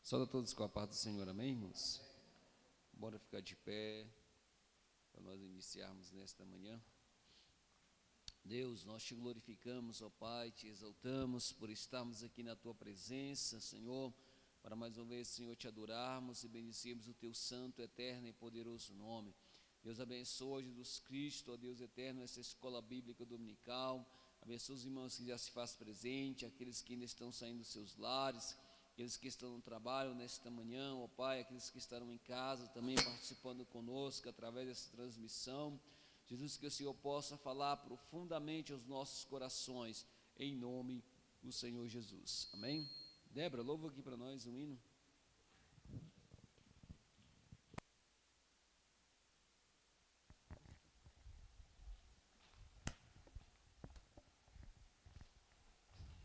Saúde a todos com a paz do Senhor, amém, irmãos? Bora ficar de pé para nós iniciarmos nesta manhã. Deus, nós te glorificamos, ó Pai, te exaltamos por estarmos aqui na tua presença, Senhor, para mais uma vez, Senhor, te adorarmos e bendizermos o teu santo, eterno e poderoso nome. Deus abençoa Jesus Cristo, ó Deus eterno, essa escola bíblica dominical. Abençoa os irmãos que já se faz presente, aqueles que ainda estão saindo dos seus lares, aqueles que estão no trabalho nesta manhã, ó Pai, aqueles que estarão em casa também participando conosco através dessa transmissão. Jesus, que o Senhor possa falar profundamente aos nossos corações, em nome do Senhor Jesus. Amém? Débora, louva aqui para nós um hino.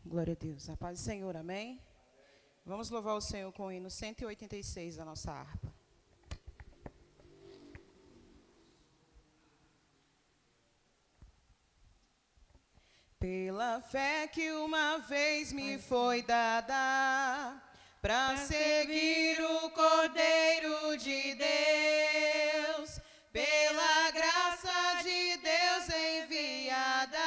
Glória a Deus. A paz do Senhor, amém? Vamos louvar o Senhor com o hino 186 da nossa harpa. Pela fé que uma vez me foi dada, para seguir o Cordeiro de Deus, pela graça de Deus enviada,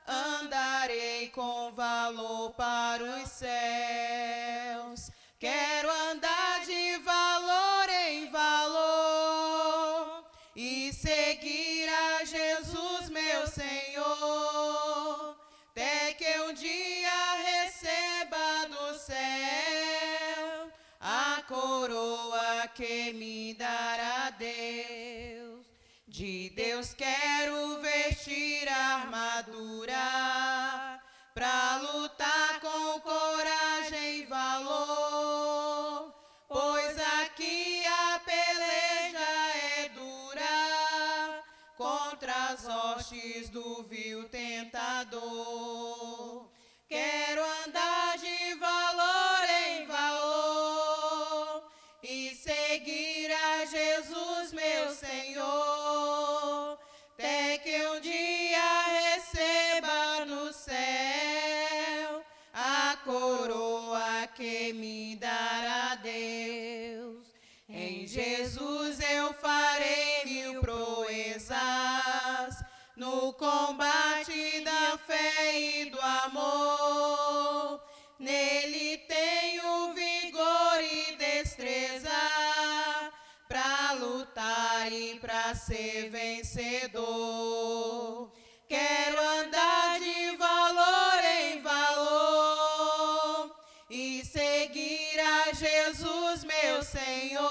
andarei com valor para os céus. Quero andar de valor em valor e seguir a Jesus, meu Senhor, até que um dia receba do céu a coroa que me dará Deus. De Deus quero vestir a armadura, pra lutar com coragem e valor, pois aqui a peleja é dura, contra as hostes do vil tentador. Quero andar de valor em valor e seguir a Jesus, meu Senhor, até que um dia receba no céu a coroa que me dará Deus. Em Jesus eu farei mil proezas, no combate da fé e do amor. Nele tenho vigor e destreza, pra lutar e pra ser vencedor. Quero andar de valor em valor e seguir a Jesus, meu Senhor,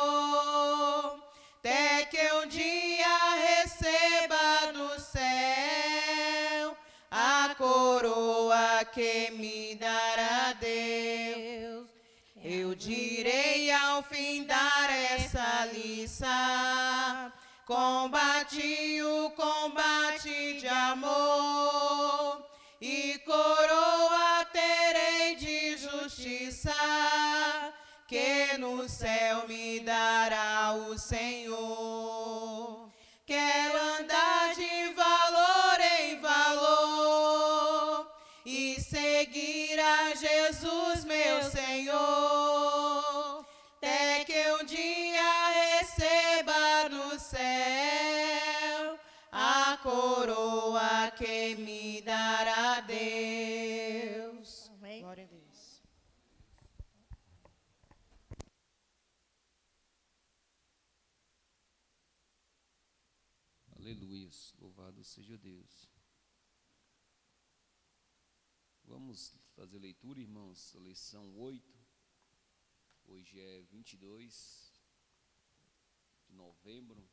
até que um dia receba no céu a coroa que me dará Deus. Eu direi ao findar essa liça, combati o combate de amor, e coroa terei de justiça, que no céu me dará o Senhor. Quero andar de valor em valor e seguir a Jesus, meu Senhor, até que um dia receba no céu a coroa que me dará Deus. Amém. Glória a Deus. Aleluia, louvado seja Deus. Vamos fazer leitura, irmãos, a lição 8. Hoje é 22 de novembro.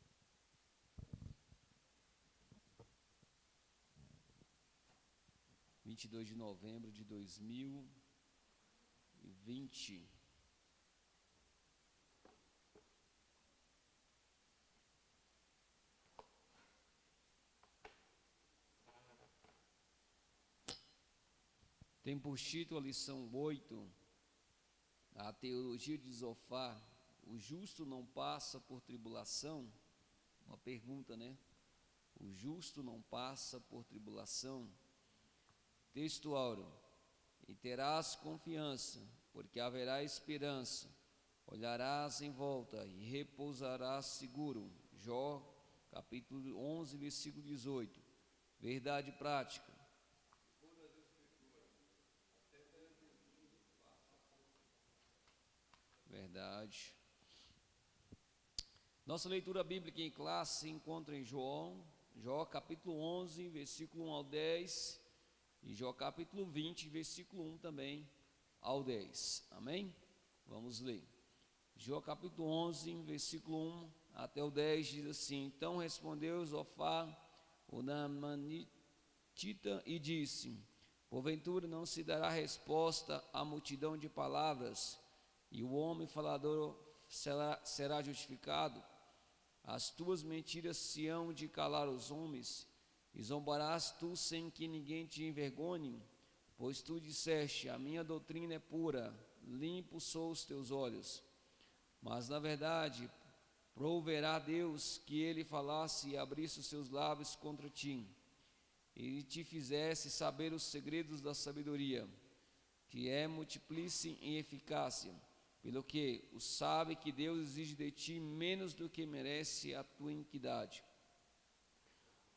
De novembro de 2020. Tem por título a lição 8, a teologia de Zofar, o justo não passa por tribulação? Uma pergunta, né? O justo não passa por tribulação? Texto áureo: e terás confiança porque haverá esperança. Olharás em volta e repousarás seguro. Jó, capítulo 11, versículo 18. Verdade prática. Verdade. Nossa leitura bíblica em classe se encontra em Jó capítulo 11, versículo 1 ao 10, e Jó capítulo 20, versículo 1 também ao 10. Amém? Vamos ler. Jó capítulo 11, versículo 1 até o 10 diz assim: Então respondeu Zofar, o Naamanita, e disse: Porventura não se dará resposta à multidão de palavras, e o homem falador será justificado? As tuas mentiras se hão de calar os homens, e zombarás tu sem que ninguém te envergonhe? Pois tu disseste: a minha doutrina é pura, limpos são os teus olhos. Mas na verdade, proverá Deus que ele falasse e abrisse os seus lábios contra ti, e te fizesse saber os segredos da sabedoria, que é multiplice em eficácia. Pelo que o sabe que Deus exige de ti menos do que merece a tua iniquidade.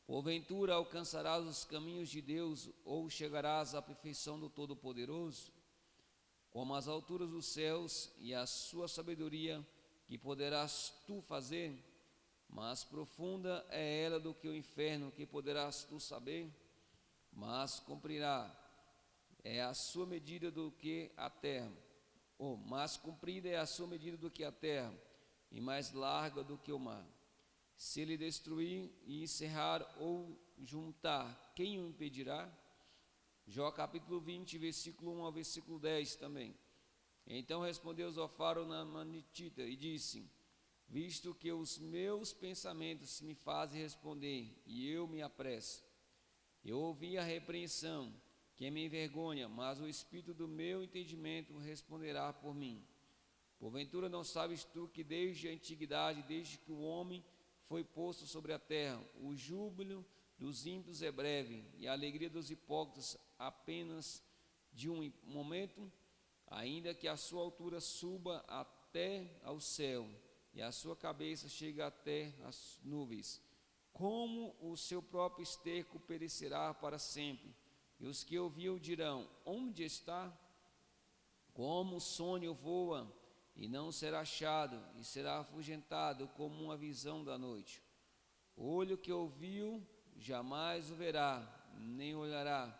Porventura alcançarás os caminhos de Deus, ou chegarás à perfeição do Todo-Poderoso? Como as alturas dos céus e a sua sabedoria, que poderás tu fazer? Mas profunda é ela do que o inferno, que poderás tu saber? Mas cumprirá é a sua medida do que a terra. Mas comprida é a sua medida do que a terra, e mais larga do que o mar. Se ele destruir e encerrar ou juntar, quem o impedirá? Jó capítulo 20, versículo 1 ao versículo 10 também. Então respondeu Zofar o Naamanita e disse: Visto que os meus pensamentos me fazem responder, e eu me apresso, eu ouvi a repreensão, que me envergonha, mas o espírito do meu entendimento responderá por mim. Porventura não sabes tu que desde a antiguidade, desde que o homem foi posto sobre a terra, o júbilo dos ímpios é breve, e a alegria dos hipócritas apenas de um momento? Ainda que a sua altura suba até ao céu, e a sua cabeça chegue até as nuvens, como o seu próprio esterco perecerá para sempre, e os que ouviam dirão: onde está? Como o sonho voa, e não será achado, e será afugentado como uma visão da noite. O olho que ouviu jamais o verá, nem olhará,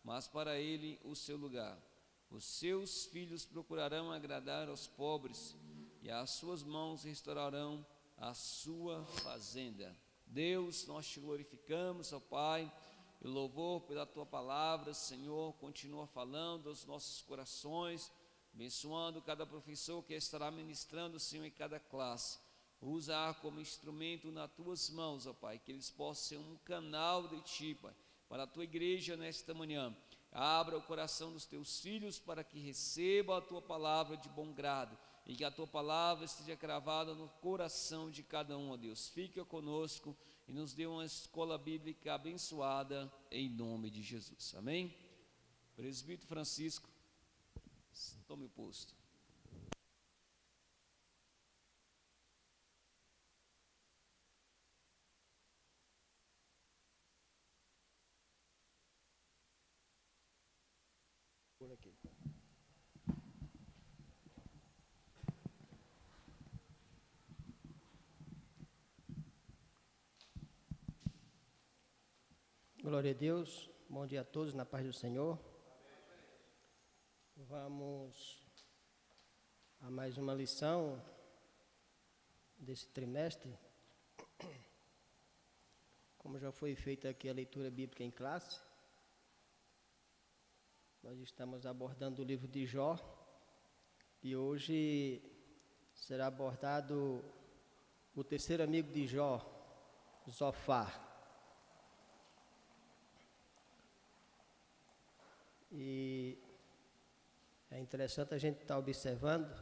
mas para ele o seu lugar. Os seus filhos procurarão agradar aos pobres, e as suas mãos restaurarão a sua fazenda. Deus, nós te glorificamos, ó Pai, e louvor pela tua palavra. Senhor, continua falando aos nossos corações, abençoando cada professor que estará ministrando, Senhor, em cada classe. Usa como instrumento nas tuas mãos, ó Pai, que eles possam ser um canal de ti, Pai, para a tua igreja nesta manhã. Abra o coração dos teus filhos para que recebam a tua palavra de bom grado, e que a tua palavra esteja cravada no coração de cada um, ó Deus. Fique conosco e nos dê uma escola bíblica abençoada, em nome de Jesus. Amém? Presbítero Francisco, tome o posto. Por aqui. Glória a Deus, bom dia a todos, na paz do Senhor. Vamos a mais uma lição desse trimestre. Como já foi feita aqui a leitura bíblica em classe, nós estamos abordando o livro de Jó, e hoje será abordado o terceiro amigo de Jó, Zofar. E é interessante a gente estar observando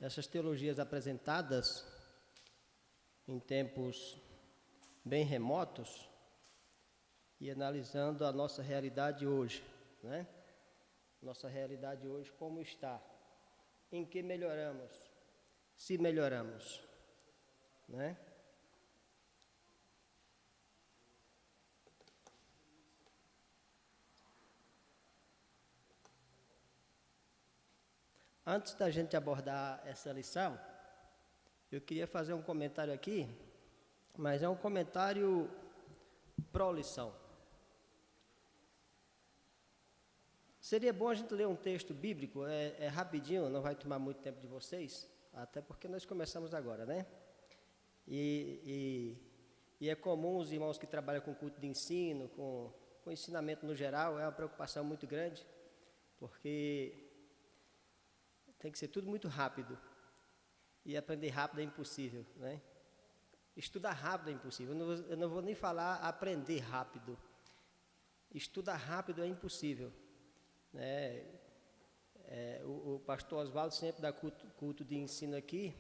essas teologias apresentadas em tempos bem remotos e analisando a nossa realidade hoje, né? nossa realidade hoje, como está, em que melhoramos, se melhoramos, né? Antes da gente abordar essa lição, eu queria fazer um comentário aqui, mas é um comentário pró-lição. Seria bom a gente ler um texto bíblico, é rapidinho, não vai tomar muito tempo de vocês, até porque nós começamos agora, né? E é comum os irmãos que trabalham com culto de ensino, com ensinamento no geral, é uma preocupação muito grande, porque tem que ser tudo muito rápido. E aprender rápido é impossível, né? Estudar rápido é impossível. Eu não vou nem falar aprender rápido. Estudar rápido é impossível, né? O pastor Oswaldo sempre dá culto de ensino aqui,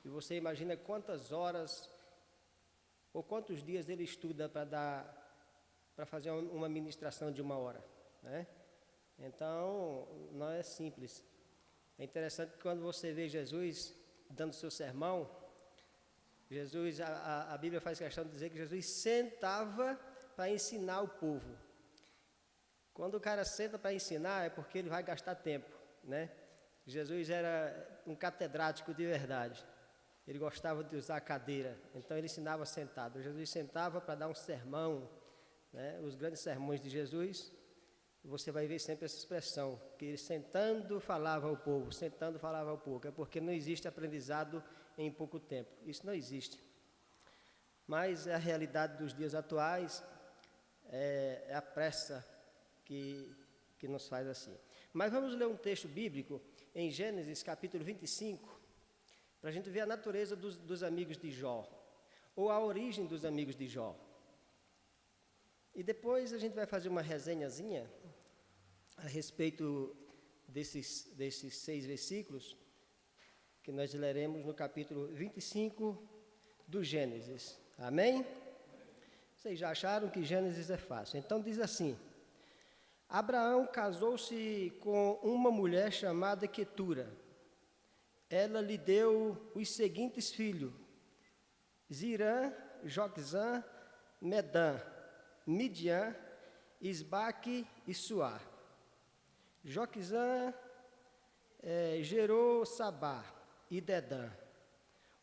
e você imagina quantas horas ou quantos dias ele estuda para fazer uma ministração de 1 hora, né? Então, não é simples. É interessante que quando você vê Jesus dando seu sermão, a Bíblia faz questão de dizer que Jesus sentava para ensinar o povo. Quando o cara senta para ensinar, é porque ele vai gastar tempo, né? Jesus era um catedrático de verdade. Ele gostava de usar a cadeira, então ele ensinava sentado. Jesus sentava para dar um sermão, né? Os grandes sermões de Jesus, você vai ver sempre essa expressão, que ele sentando falava ao povo, sentando falava ao povo. É porque não existe aprendizado em pouco tempo. Isso não existe. Mas a realidade dos dias atuais é a pressa que nos faz assim. Mas vamos ler um texto bíblico em Gênesis capítulo 25, para a gente ver a natureza dos amigos de Jó, ou a origem dos amigos de Jó. E depois a gente vai fazer uma resenhazinha a respeito desses 6 versículos que nós leremos no capítulo 25 do Gênesis. Amém? Vocês já acharam que Gênesis é fácil? Então diz assim: Abraão casou-se com uma mulher chamada Quetura. Ela lhe deu os seguintes filhos: Zirã, Joquzã, Medã, Midian, Isbaque e Suá. Joquzã gerou Sabá e Dedã.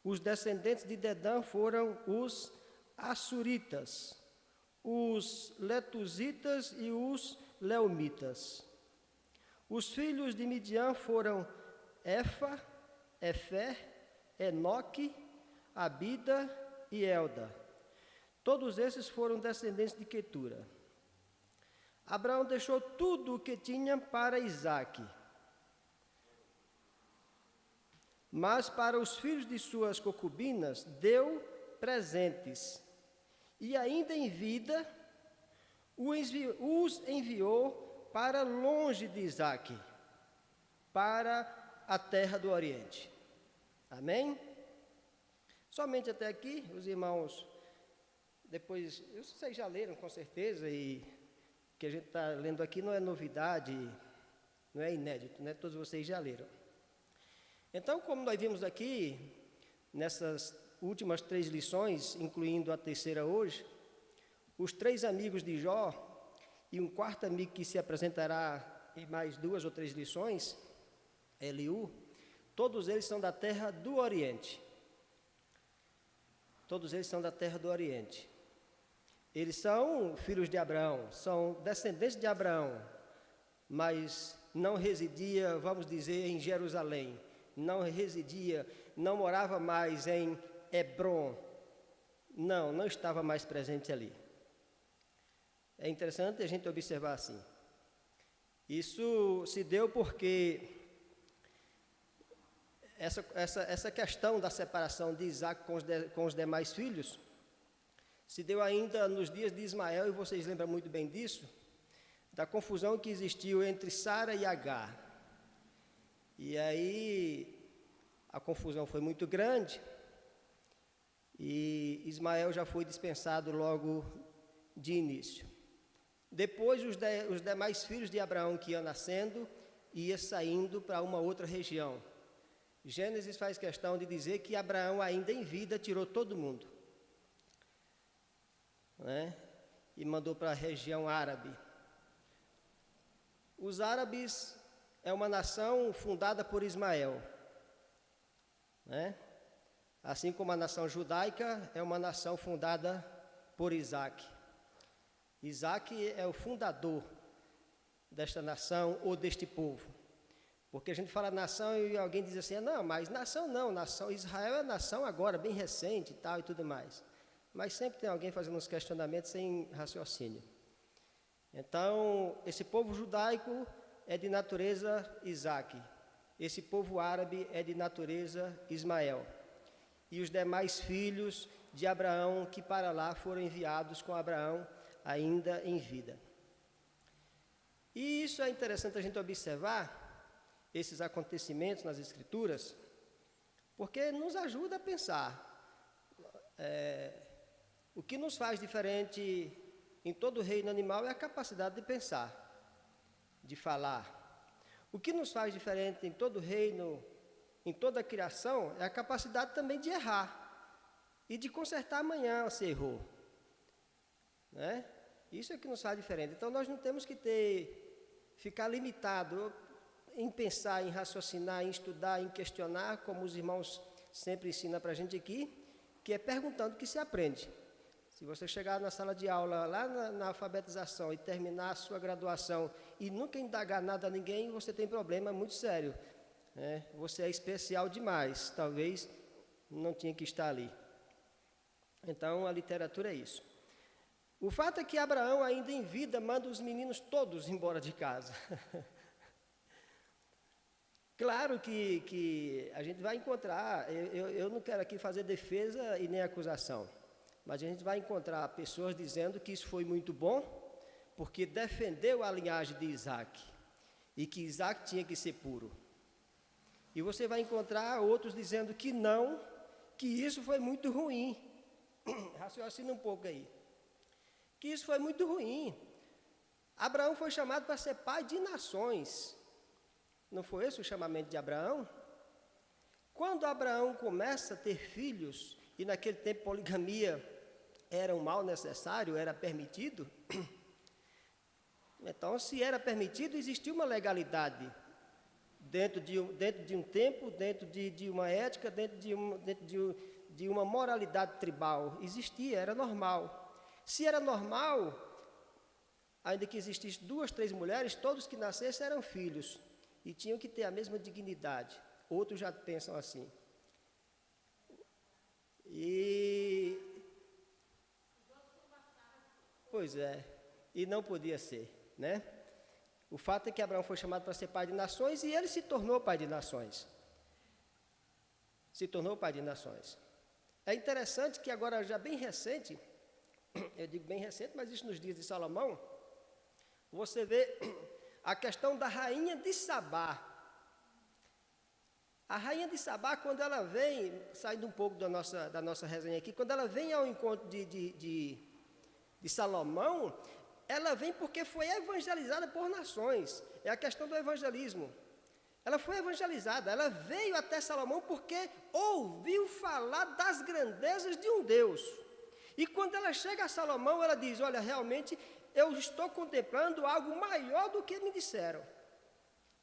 Os descendentes de Dedã foram os Assuritas, os Letuzitas e os Leumitas. Os filhos de Midian foram Efa, Efer, Enoque, Abida e Elda. Todos esses foram descendentes de Quetura. Abraão deixou tudo o que tinha para Isaque. Mas para os filhos de suas concubinas deu presentes. E ainda em vida os enviou para longe de Isaque, para a terra do Oriente. Amém? Somente até aqui, os irmãos, depois, vocês já leram com certeza, e o que a gente está lendo aqui não é novidade, não é inédito, né? Todos vocês já leram. Então, como nós vimos aqui, nessas últimas 3 lições, incluindo a terceira hoje, os 3 amigos de Jó e um 4º amigo que se apresentará em mais 2 ou 3 lições, Eliú, todos eles são da terra do Oriente. Todos eles são da terra do Oriente. Eles são filhos de Abraão, são descendentes de Abraão, mas não residia, vamos dizer, em Jerusalém. Não residia, não morava mais em Hebron. Não estava mais presente ali. É interessante a gente observar assim. Isso se deu porque essa questão da separação de Isaac com os demais filhos se deu ainda nos dias de Ismael, e vocês lembram muito bem disso, da confusão que existiu entre Sara e Agar. E aí a confusão foi muito grande e Ismael já foi dispensado logo de início. Depois, os demais filhos de Abraão que iam nascendo, ia saindo para uma outra região. Gênesis faz questão de dizer que Abraão, ainda em vida, tirou todo mundo, né? E mandou para a região árabe. Os árabes é uma nação fundada por Ismael, né? Assim como a nação judaica é uma nação fundada por Isaac. Isaac é o fundador desta nação ou deste povo. Porque a gente fala nação e alguém diz assim, não, mas nação não, nação, Israel é nação agora, bem recente e tal e tudo mais. Mas sempre tem alguém fazendo uns questionamentos sem raciocínio. Então, esse povo judaico é de natureza Isaac. Esse povo árabe é de natureza Ismael. E os demais filhos de Abraão que para lá foram enviados com Abraão ainda em vida. E isso é interessante a gente observar, esses acontecimentos nas Escrituras, porque nos ajuda a pensar. O que nos faz diferente em todo o reino animal é a capacidade de pensar, de falar. O que nos faz diferente em todo o reino, em toda a criação, é a capacidade também de errar e de consertar amanhã se errou, né? Isso é que nos faz diferente. Então nós não temos que ficar limitado em pensar, em raciocinar, em estudar, em questionar, como os irmãos sempre ensinam para a gente aqui, que é perguntando que se aprende. Se você chegar na sala de aula, lá na alfabetização, e terminar a sua graduação e nunca indagar nada a ninguém, você tem problema muito sério, né? Você é especial demais, talvez não tinha que estar ali. Então, a literatura é isso. O fato é que Abraão, ainda em vida, manda os meninos todos embora de casa. Claro que a gente vai encontrar, eu não quero aqui fazer defesa e nem acusação, mas a gente vai encontrar pessoas dizendo que isso foi muito bom, porque defendeu a linhagem de Isaac, e que Isaac tinha que ser puro. E você vai encontrar outros dizendo que não, que isso foi muito ruim. Raciocina um pouco aí. Que isso foi muito ruim. Abraão foi chamado para ser pai de nações. Não foi esse o chamamento de Abraão? Quando Abraão começa a ter filhos, e naquele tempo poligamia era um mal necessário, era permitido, então se era permitido, existia uma legalidade dentro de um tempo, dentro de uma ética, dentro de uma moralidade tribal. Existia, era normal. Se era normal, ainda que existissem 2, 3 mulheres, todos que nascessem eram filhos e tinham que ter a mesma dignidade. Outros já pensam assim. Pois é, e não podia ser, né? O fato é que Abraão foi chamado para ser pai de nações e ele se tornou pai de nações. Se tornou pai de nações. É interessante que agora, já bem recente, eu digo bem recente, mas isso nos dias de Salomão, você vê a questão da rainha de Sabá. A rainha de Sabá, quando ela vem, saindo um pouco da nossa resenha aqui, quando ela vem ao encontro de Salomão, ela vem porque foi evangelizada por nações. É a questão do evangelismo. Ela foi evangelizada, ela veio até Salomão porque ouviu falar das grandezas de um Deus. E quando ela chega a Salomão, ela diz, olha, realmente eu estou contemplando algo maior do que me disseram.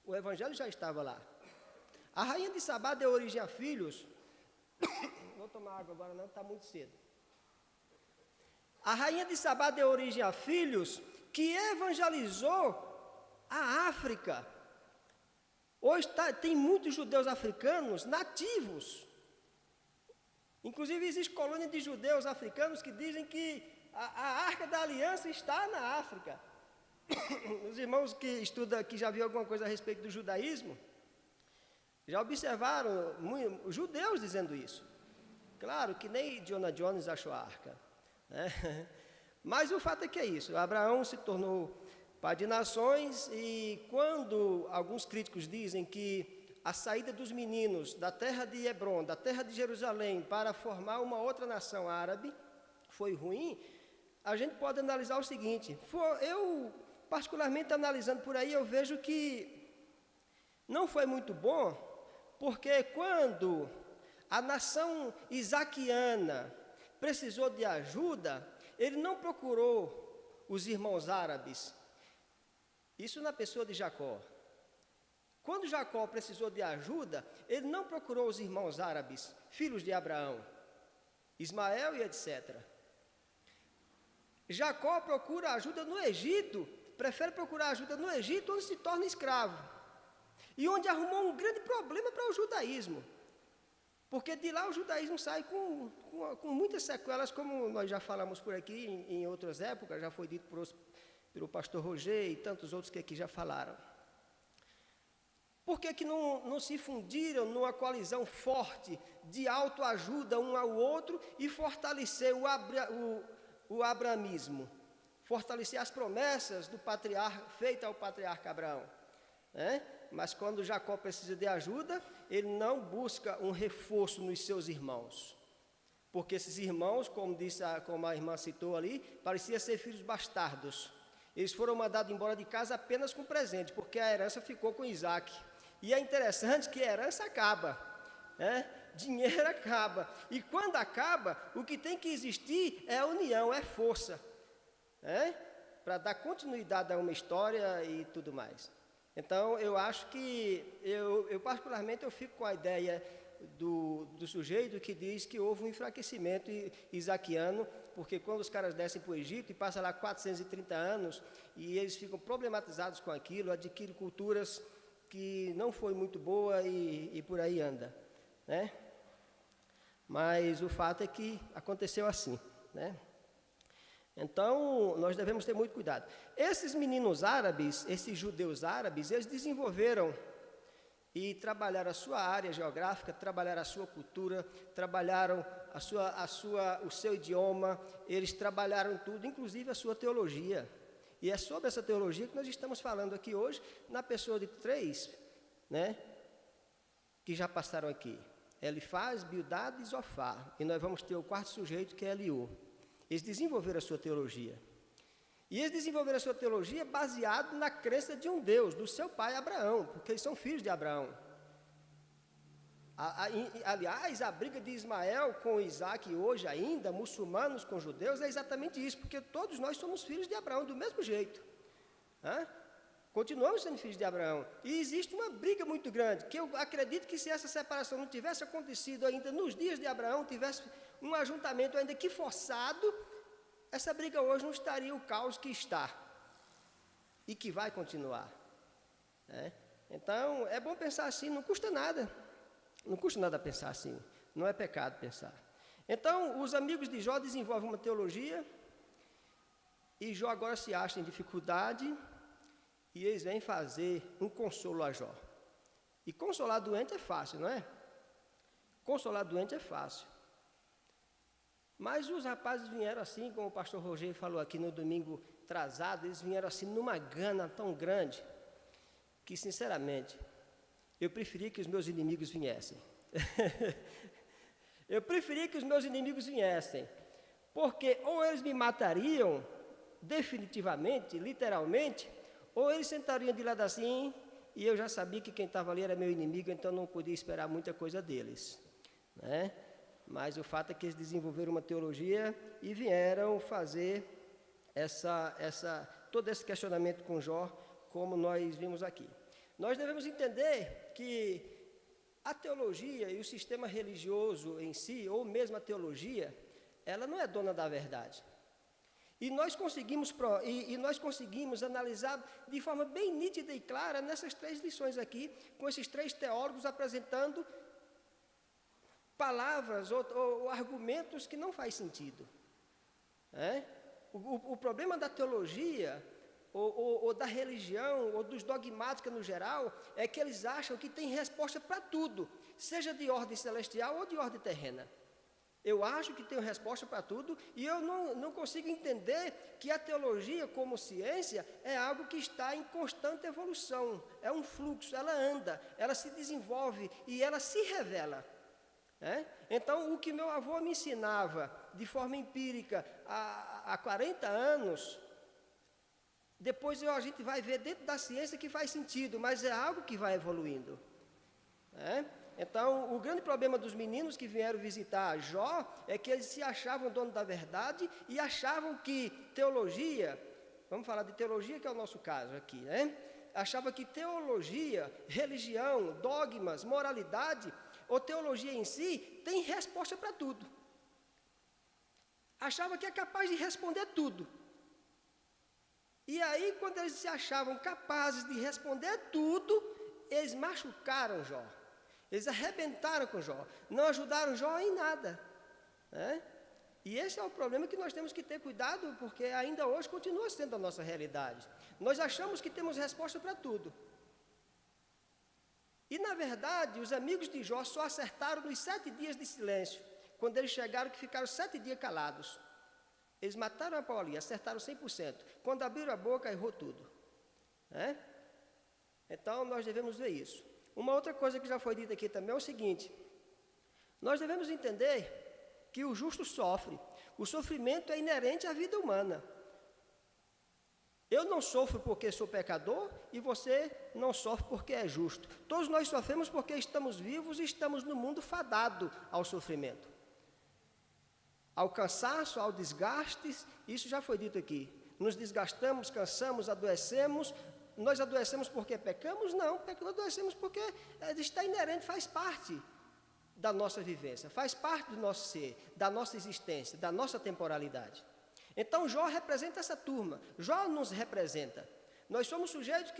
O evangelho já estava lá. A rainha de Sabá deu origem a filhos. Não vou tomar água agora não, está muito cedo. A rainha de Sabá deu origem a filhos que evangelizou a África. Hoje tem muitos judeus africanos nativos. Inclusive existe colônia de judeus africanos que dizem que a Arca da Aliança está na África. Os irmãos que estudam, que já viram alguma coisa a respeito do judaísmo, já observaram judeus dizendo isso. Claro que nem Jonah Jones achou a arca, né? Mas o fato é que é isso. Abraão se tornou pai de nações e quando alguns críticos dizem que a saída dos meninos da terra de Hebrom, da terra de Jerusalém, para formar uma outra nação árabe, foi ruim, a gente pode analisar o seguinte, eu particularmente analisando por aí, eu vejo que não foi muito bom, porque quando a nação isaquiana precisou de ajuda, ele não procurou os irmãos árabes, isso na pessoa de Jacó. Quando Jacó precisou de ajuda, ele não procurou os irmãos árabes, filhos de Abraão, Ismael e etc. Jacó procura ajuda no Egito, prefere procurar ajuda no Egito, onde se torna escravo. E onde arrumou um grande problema para o judaísmo. Porque de lá o judaísmo sai com muitas sequelas, como nós já falamos por aqui em outras épocas, já foi dito pelo pastor Roger e tantos outros que aqui já falaram. Por que não se fundiram numa coalizão forte de autoajuda um ao outro e fortalecer o abramismo? Fortalecer as promessas do patriarca, feitas ao patriarca Abraão. Mas quando Jacó precisa de ajuda, ele não busca um reforço nos seus irmãos. Porque esses irmãos, como a irmã citou ali, pareciam ser filhos bastardos. Eles foram mandados embora de casa apenas com presente, porque a herança ficou com Isaac. E é interessante que a herança acaba, dinheiro acaba. E quando acaba, o que tem que existir é a união, é força, para dar continuidade a uma história e tudo mais. Então, eu acho que, eu particularmente, eu fico com a ideia do sujeito que diz que houve um enfraquecimento isaquiano, porque quando os caras descem para o Egito e passam lá 430 anos, e eles ficam problematizados com aquilo, adquirem culturas que não foi muito boa e por aí anda, Mas o fato é que aconteceu assim, Então, nós devemos ter muito cuidado. Esses meninos árabes, esses judeus árabes, eles desenvolveram e trabalharam a sua área geográfica, trabalharam a sua cultura, trabalharam o seu idioma, eles trabalharam tudo, inclusive a sua teologia. E é sobre essa teologia que nós estamos falando aqui hoje, na pessoa de 3, que já passaram aqui. Elifaz, Bildad e Zofar. E nós vamos ter o 4º sujeito, que é Eliú. Eles desenvolveram a sua teologia. E eles desenvolveram a sua teologia baseado na crença de um Deus, do seu pai Abraão, porque eles são filhos de Abraão. Aliás, a briga de Ismael com Isaac hoje ainda, muçulmanos com judeus, é exatamente isso, porque todos nós somos filhos de Abraão, do mesmo jeito. Continuamos sendo filhos de Abraão. E existe uma briga muito grande, que eu acredito que se essa separação não tivesse acontecido ainda nos dias de Abraão, tivesse um ajuntamento ainda que forçado, essa briga hoje não estaria o caos que está. E que vai continuar. Então, é bom pensar assim, não custa nada. Não custa nada pensar assim, não é pecado pensar. Então, os amigos de Jó desenvolvem uma teologia, e Jó agora se acha em dificuldade, e eles vêm fazer um consolo a Jó. E consolar doente é fácil, não é? Consolar doente é fácil. Mas os rapazes vieram assim, como o pastor Roger falou aqui no domingo atrasado, eles vieram assim numa gana tão grande, que sinceramente, eu preferia que os meus inimigos viessem. Eu preferia que os meus inimigos viessem, porque ou eles me matariam definitivamente, literalmente, ou eles sentariam de lado assim, e eu já sabia que quem estava ali era meu inimigo, então não podia esperar muita coisa deles, Mas o fato é que eles desenvolveram uma teologia e vieram fazer todo esse questionamento com Jó, como nós vimos aqui. Nós devemos entender que a teologia e o sistema religioso em si, ou mesmo a teologia, ela não é dona da verdade. E nós conseguimos analisar de forma bem nítida e clara nessas 3 lições aqui, com esses 3 teólogos apresentando palavras ou argumentos que não faz sentido. O problema da teologia, ou da religião, ou dos dogmáticos no geral, é que eles acham que tem resposta para tudo, seja de ordem celestial ou de ordem terrena. Eu acho que tenho resposta para tudo, e eu não consigo entender que a teologia, como ciência, é algo que está em constante evolução, é um fluxo, ela anda, ela se desenvolve e ela se revela. Então, o que meu avô me ensinava de forma empírica há 40 anos, depois a gente vai ver dentro da ciência que faz sentido, mas é algo que vai evoluindo. Então, o grande problema dos meninos que vieram visitar Jó é que eles se achavam dono da verdade e achavam que teologia, vamos falar de teologia, que é o nosso caso aqui, achava que teologia, religião, dogmas, moralidade, ou teologia em si, tem resposta para tudo. Achava que é capaz de responder tudo. E aí, quando eles se achavam capazes de responder tudo, eles machucaram Jó. Eles arrebentaram com Jó. Não ajudaram Jó em nada. E esse é o problema que nós temos que ter cuidado, porque ainda hoje continua sendo a nossa realidade. Nós achamos que temos resposta para tudo. E, na verdade, os amigos de Jó só acertaram nos 7 dias de silêncio, quando eles chegaram que ficaram 7 dias calados. Eles mataram a pau ali, acertaram 100%. Quando abriram a boca, errou tudo. Então, nós devemos ver isso. Uma outra coisa que já foi dita aqui também é o seguinte: nós devemos entender que o justo sofre. O sofrimento é inerente à vida humana. Eu não sofro porque sou pecador e você não sofre porque é justo. Todos nós sofremos porque estamos vivos e estamos no mundo fadado ao sofrimento, ao cansaço, ao desgaste. Isso já foi dito aqui. Nos desgastamos, cansamos, adoecemos. Nós adoecemos porque pecamos? Não, adoecemos porque está inerente, faz parte da nossa vivência, faz parte do nosso ser, da nossa existência, da nossa temporalidade. Então, Jó representa essa turma. Jó nos representa. Nós somos sujeitos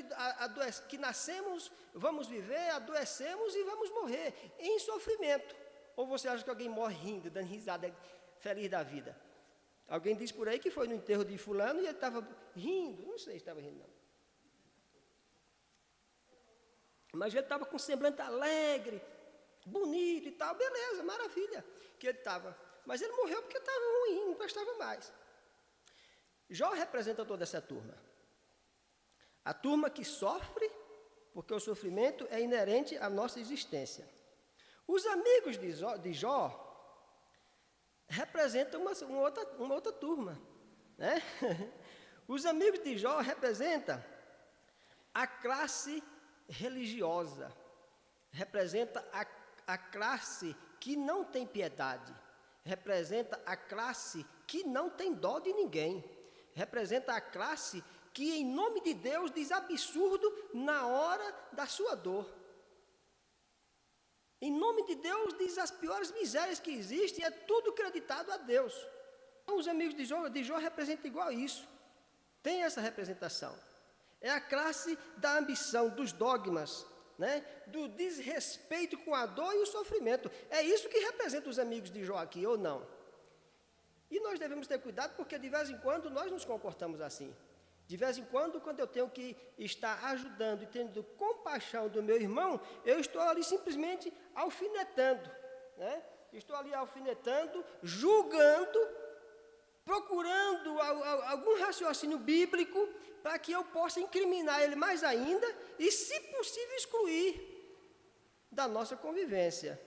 que nascemos, vamos viver, adoecemos e vamos morrer em sofrimento. Ou você acha que alguém morre rindo, dando risada, feliz da vida? Alguém diz por aí que foi no enterro de fulano e ele estava rindo. Não sei se estava rindo, não. Mas ele estava com um semblante alegre, bonito e tal. Beleza, maravilha que ele estava. Mas ele morreu porque estava ruim, não prestava mais. Jó representa toda essa turma. A turma que sofre, porque o sofrimento é inerente à nossa existência. Os amigos de Jó representam uma outra turma. Os amigos de Jó representam a classe religiosa, representa a classe que não tem piedade, representa a classe que não tem dó de ninguém, representa a classe que em nome de Deus diz absurdo na hora da sua dor. Em nome de Deus diz as piores misérias que existem, é tudo creditado a Deus. Então, os amigos de Jó representam igual isso, tem essa representação. É a classe da ambição, dos dogmas, do desrespeito com a dor e o sofrimento. É isso que representa os amigos de Jó aqui, ou não? E nós devemos ter cuidado, porque de vez em quando nós nos comportamos assim. De vez em quando eu tenho que estar ajudando e tendo compaixão do meu irmão, eu estou ali simplesmente alfinetando. Estou ali alfinetando, julgando, procurando algum raciocínio bíblico para que eu possa incriminar ele mais ainda e, se possível, excluir da nossa convivência,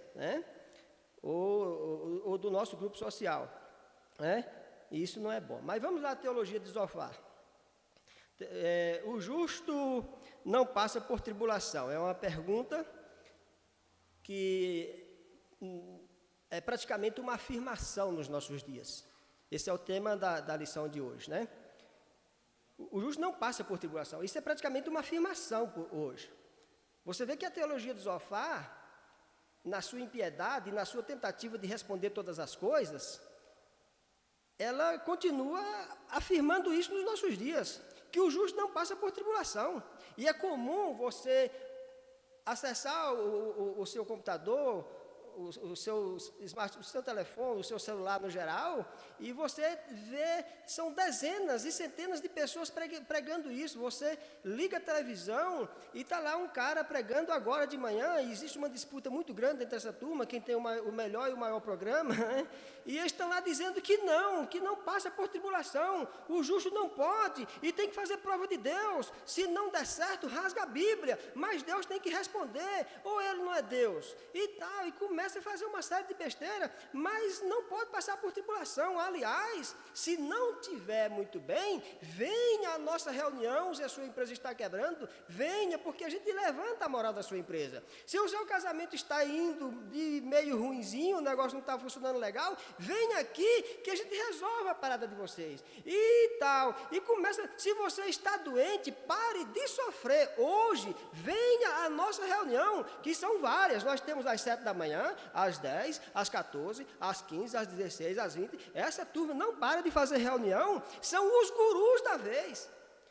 ou do nosso grupo social. Isso não é bom. Mas vamos lá à teologia de Zofar. O justo não passa por tribulação. É uma pergunta que é praticamente uma afirmação nos nossos dias. Esse é o tema da lição de hoje, O justo não passa por tribulação. Isso é praticamente uma afirmação hoje. Você vê que a teologia de Zofar, na sua impiedade, na sua tentativa de responder todas as coisas, ela continua afirmando isso nos nossos dias, que o justo não passa por tribulação. E é comum você acessar o seu computador, o seu telefone, o seu celular no geral, e você vê, são dezenas e centenas de pessoas pregando isso. Você liga a televisão e está lá um cara pregando agora de manhã, e existe uma disputa muito grande entre essa turma, quem tem o melhor e o maior programa, e eles estão lá dizendo que não passa por tribulação, o justo não pode, e tem que fazer prova de Deus, se não der certo, rasga a Bíblia, mas Deus tem que responder, ou ele não é Deus, e tal, e começa começa a fazer uma série de besteira, mas não pode passar por tribulação. Aliás, se não tiver muito bem, venha à nossa reunião, se a sua empresa está quebrando, venha, porque a gente levanta a moral da sua empresa. Se o seu casamento está indo de meio ruinzinho, o negócio não está funcionando legal, venha aqui que a gente resolve a parada de vocês. E tal, e começa, se você está doente, pare de sofrer. Hoje, venha à nossa reunião, que são várias. Nós temos às 7 da manhã, às 10, às 14, às 15, às 16, às 20. Essa turma não para de fazer reunião, são os gurus da vez.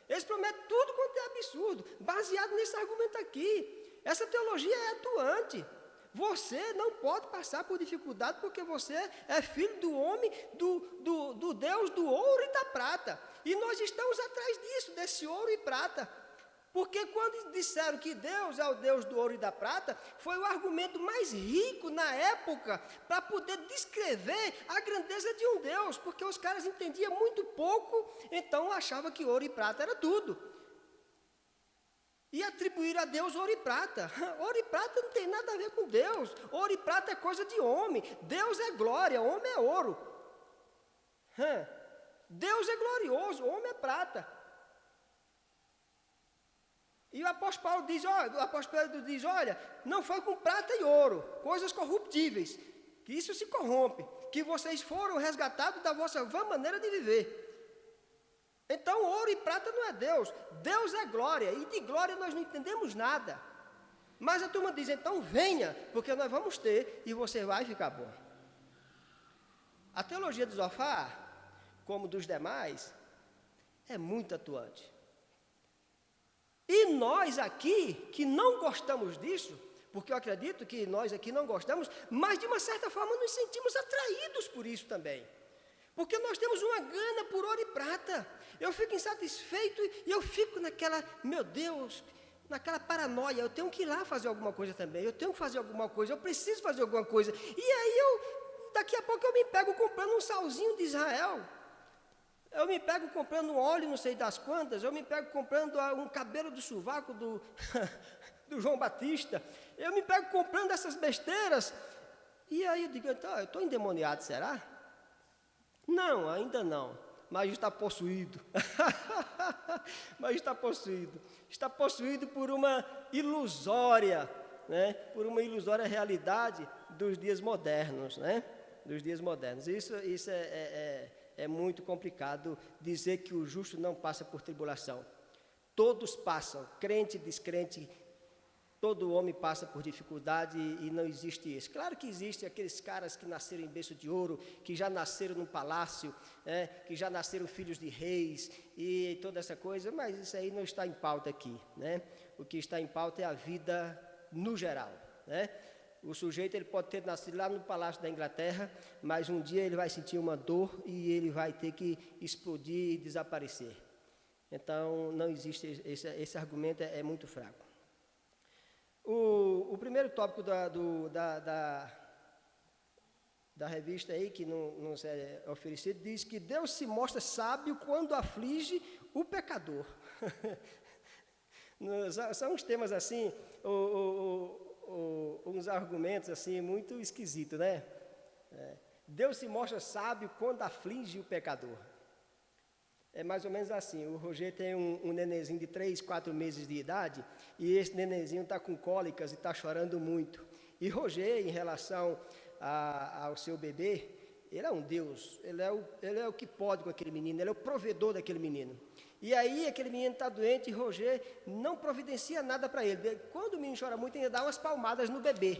Eles prometem tudo quanto é absurdo, baseado nesse argumento aqui. Essa teologia é atuante. Você não pode passar por dificuldade porque você é filho do homem, do Deus do ouro e da prata. E nós estamos atrás disso, desse ouro e prata. Porque quando disseram que Deus é o Deus do ouro e da prata, foi o argumento mais rico na época para poder descrever a grandeza de um Deus, porque os caras entendiam muito pouco, então achavam que ouro e prata era tudo. E atribuir a Deus ouro e prata. Ouro e prata não tem nada a ver com Deus. Ouro e prata é coisa de homem. Deus é glória, homem é ouro. Deus é glorioso, homem é prata. E o apóstolo Paulo diz, olha, não foi com prata e ouro, coisas corruptíveis, que isso se corrompe, que vocês foram resgatados da vossa vã maneira de viver. Então, ouro e prata não é Deus. Deus é glória, e de glória nós não entendemos nada. Mas a turma diz, então venha, porque nós vamos ter, e você vai ficar bom. A teologia de Zofar, como dos demais, é muito atuante. E nós aqui, que não gostamos disso, porque eu acredito que nós aqui não gostamos, mas de uma certa forma nos sentimos atraídos por isso também. Porque nós temos uma gana por ouro e prata. Eu fico insatisfeito e eu fico naquela, meu Deus, naquela paranoia. Eu tenho que ir lá fazer alguma coisa também. Eu tenho que fazer alguma coisa. Eu preciso fazer alguma coisa. E aí daqui a pouco eu me pego comprando um salzinho de Israel. Eu me pego comprando um óleo, não sei das quantas. Eu me pego comprando um cabelo do sovaco do João Batista. Eu me pego comprando essas besteiras. E aí eu digo, então, eu estou endemoniado, será? Não, ainda não, mas está possuído. Mas está possuído. Está possuído por uma ilusória, né? Por uma ilusória realidade dos dias modernos, né? Dos dias modernos. Isso é muito complicado dizer que o justo não passa por tribulação. Todos passam, crente, descrente, todo homem passa por dificuldade e não existe isso. Claro que existem aqueles caras que nasceram em berço de ouro, que já nasceram num palácio, que já nasceram filhos de reis e toda essa coisa, mas isso aí não está em pauta aqui, né? O que está em pauta é a vida no geral, né? O sujeito ele pode ter nascido lá no palácio da Inglaterra, mas um dia ele vai sentir uma dor e ele vai ter que explodir e desaparecer. Então, não existe, esse argumento é muito fraco. O primeiro tópico da revista aí, que nos é oferecido, diz que Deus se mostra sábio quando aflige o pecador. São uns temas assim, uns argumentos assim, muito esquisitos, né? Deus se mostra sábio quando aflige o pecador. É mais ou menos assim, o Roger tem um nenenzinho de 3, 4 meses de idade, e esse nenenzinho está com cólicas e está chorando muito. E Roger, em relação ao seu bebê, ele é um Deus, ele é o que pode com aquele menino, ele é o provedor daquele menino. E aí aquele menino está doente e Roger não providencia nada para ele. Quando o menino chora muito, ele dá umas palmadas no bebê,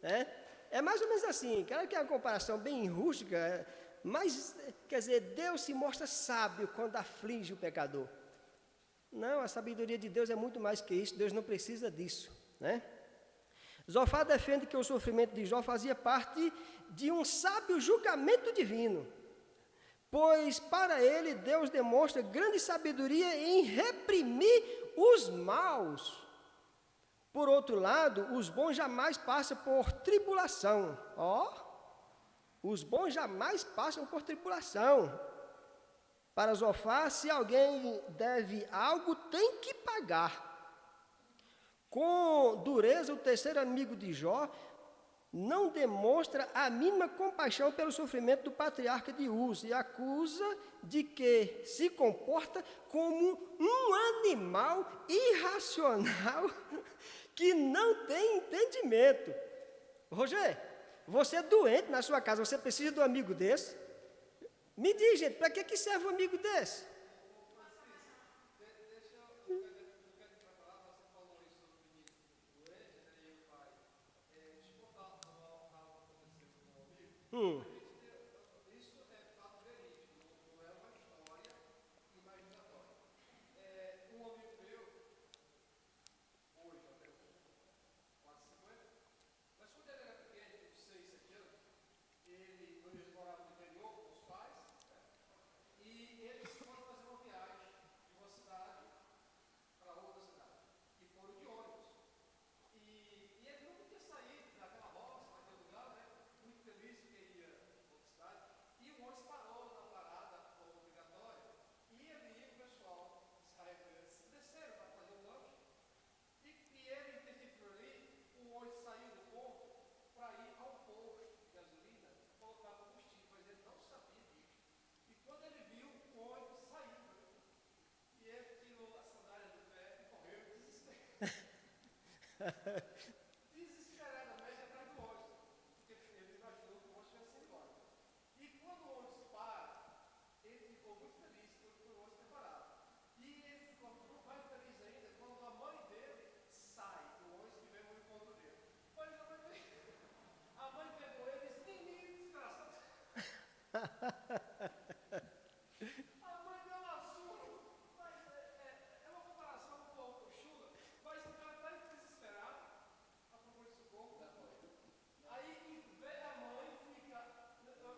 né? É mais ou menos assim, claro que é uma comparação bem rústica, mas, quer dizer, Deus se mostra sábio quando aflige o pecador. Não, a sabedoria de Deus é muito mais que isso, Deus não precisa disso, né? Zofar defende que o sofrimento de Jó fazia parte de um sábio julgamento divino, pois para ele Deus demonstra grande sabedoria em reprimir os maus. Por outro lado, os bons jamais passam por tribulação. Os bons jamais passam por tribulação. Para Zofar, se alguém deve algo, tem que pagar. Com dureza, o terceiro amigo de Jó não demonstra a mínima compaixão pelo sofrimento do patriarca de Uz e acusa de que se comporta como um animal irracional que não tem entendimento. Roger, você é doente na sua casa, você precisa de um amigo desse? Me diz, gente, para que serve um amigo desse? Isso é fato verídico, não é uma história imaginatória. Um amigo meu, hoje até quase 50, mas quando ele era pequeno, com 6, 7 anos, eles moravam no interior com os pais, e eles foram fazer uma viagem de uma cidade para outra cidade, e foram de ônibus. E ele nunca tinha saído daquela roça, naquele lugar, né? Muito feliz porque ia para outra cidade. E o ônibus parou na parada obrigatória. E ali o pessoal desceram para fazer o lanche. E ele teve ali, o ônibus saiu do ponto para ir ao posto de gasolina colocar combustível, mas ele não sabia disso. E quando ele viu, o ônibus saiu. E ele tirou a sandália do pé e correu desesperado. Desesperadamente atrás do ônibus, porque ele imaginou que o ônibus ia ser embora. E quando o ônibus para, ele ficou muito feliz por o ônibus ter parado. E ele ficou mais feliz ainda quando a mãe dele sai do ônibus e vem ao encontro dele. Mas a mãe pegou ele e disse: menino, desgraçado. A mãe deu uma surra, mas é uma comparação um pouco chula, mas o cara está desesperado, a procura de socorro. Aí vê a mãe, fica. Eu estou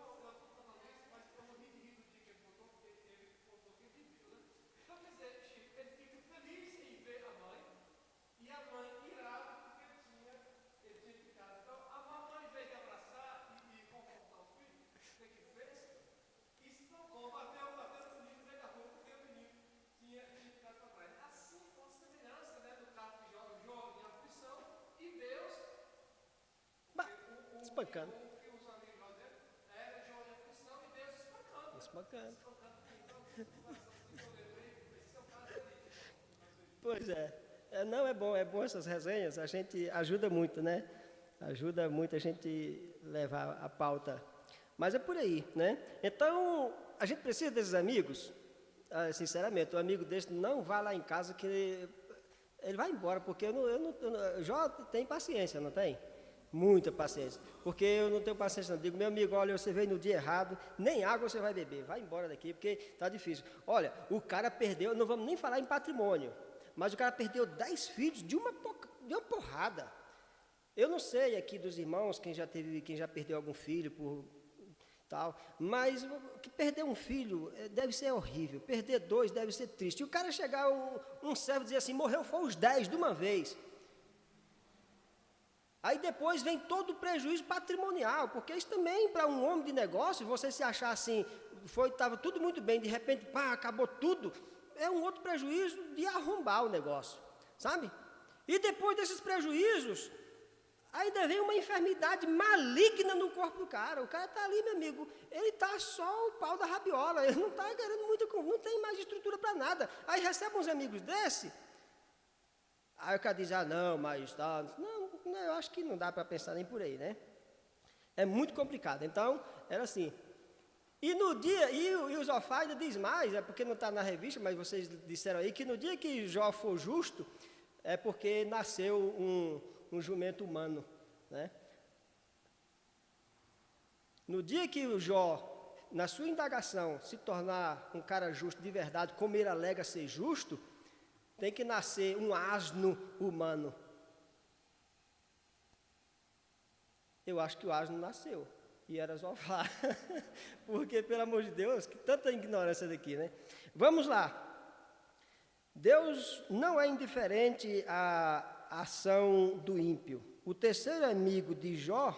falando isso, mas eu morri de rir do dia que ele contou, porque ele contou que ele viveu, né? Então, quer dizer, Chico, ele fica feliz em ver a mãe, e a mãe irada, porque ele tinha ficado. Então, a mamãe, em vez de abraçar e confortar o filho, o que ele fez? Espancou, bateu no menino, agarrou, porque o menino tinha ficado para trás. Assim, com semelhança, né, do caso de Jó em aflição, e Deus, Espancando. o que os amigos lá dentro, era Jó em aflição e Deus espancando. Espancando. Então, situação que eu lembrei, esse é o caso ali. Pois é. Não, é bom essas resenhas, a gente ajuda muito, né? Ajuda muito a gente levar a pauta. Mas é por aí, né? Então, a gente precisa desses amigos, sinceramente, um amigo desse não vá lá em casa que ele vai embora, porque Jó tem paciência, não tem? Muita paciência, porque eu não tenho paciência, não. Digo, meu amigo, olha, você veio no dia errado, nem água você vai beber, vai embora daqui, porque tá difícil. Olha, o cara perdeu, não vamos nem falar em patrimônio, mas o cara perdeu 10 filhos de uma porrada. Eu não sei aqui dos irmãos, quem já perdeu algum filho por tal, mas que perder um filho deve ser horrível, perder 2 deve ser triste. E o cara chegar, um servo dizer assim, morreu foi os 10 de uma vez. Aí depois vem todo o prejuízo patrimonial, porque isso também, para um homem de negócio, você se achar assim, estava tudo muito bem, de repente, pá, acabou tudo, é um outro prejuízo de arrombar o negócio, sabe? E depois desses prejuízos, ainda vem uma enfermidade maligna no corpo do cara. O cara está ali, meu amigo, ele está só o pau da rabiola, ele não está querendo muito, não tem mais estrutura para nada. Aí recebe uns amigos desse, aí o cara diz, não, mas tá, não, eu acho que não dá para pensar nem por aí, né? É muito complicado. Então, era assim. E no dia, e o Zofar ainda diz mais, é porque não está na revista, mas vocês disseram aí, que no dia que Jó for justo, é porque nasceu um jumento humano, né? No dia que o Jó, na sua indagação, se tornar um cara justo de verdade, como ele alega ser justo, tem que nascer um asno humano. Eu acho que o asno nasceu, e era Zofar. Porque, pelo amor de Deus, que tanta ignorância daqui, né? Vamos lá. Deus não é indiferente à ação do ímpio. O terceiro amigo de Jó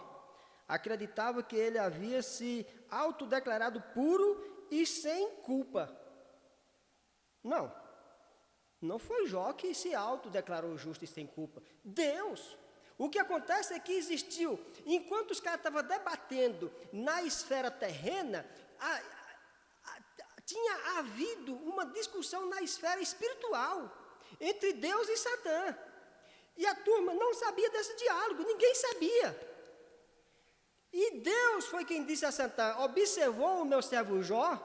acreditava que ele havia se autodeclarado puro e sem culpa. Não foi Jó que se autodeclarou justo e sem culpa. Deus. O que acontece é que existiu, enquanto os caras estavam debatendo na esfera terrena, tinha havido uma discussão na esfera espiritual, entre Deus e Satã. E a turma não sabia desse diálogo, ninguém sabia. E Deus foi quem disse a Satã: observou o meu servo Jó,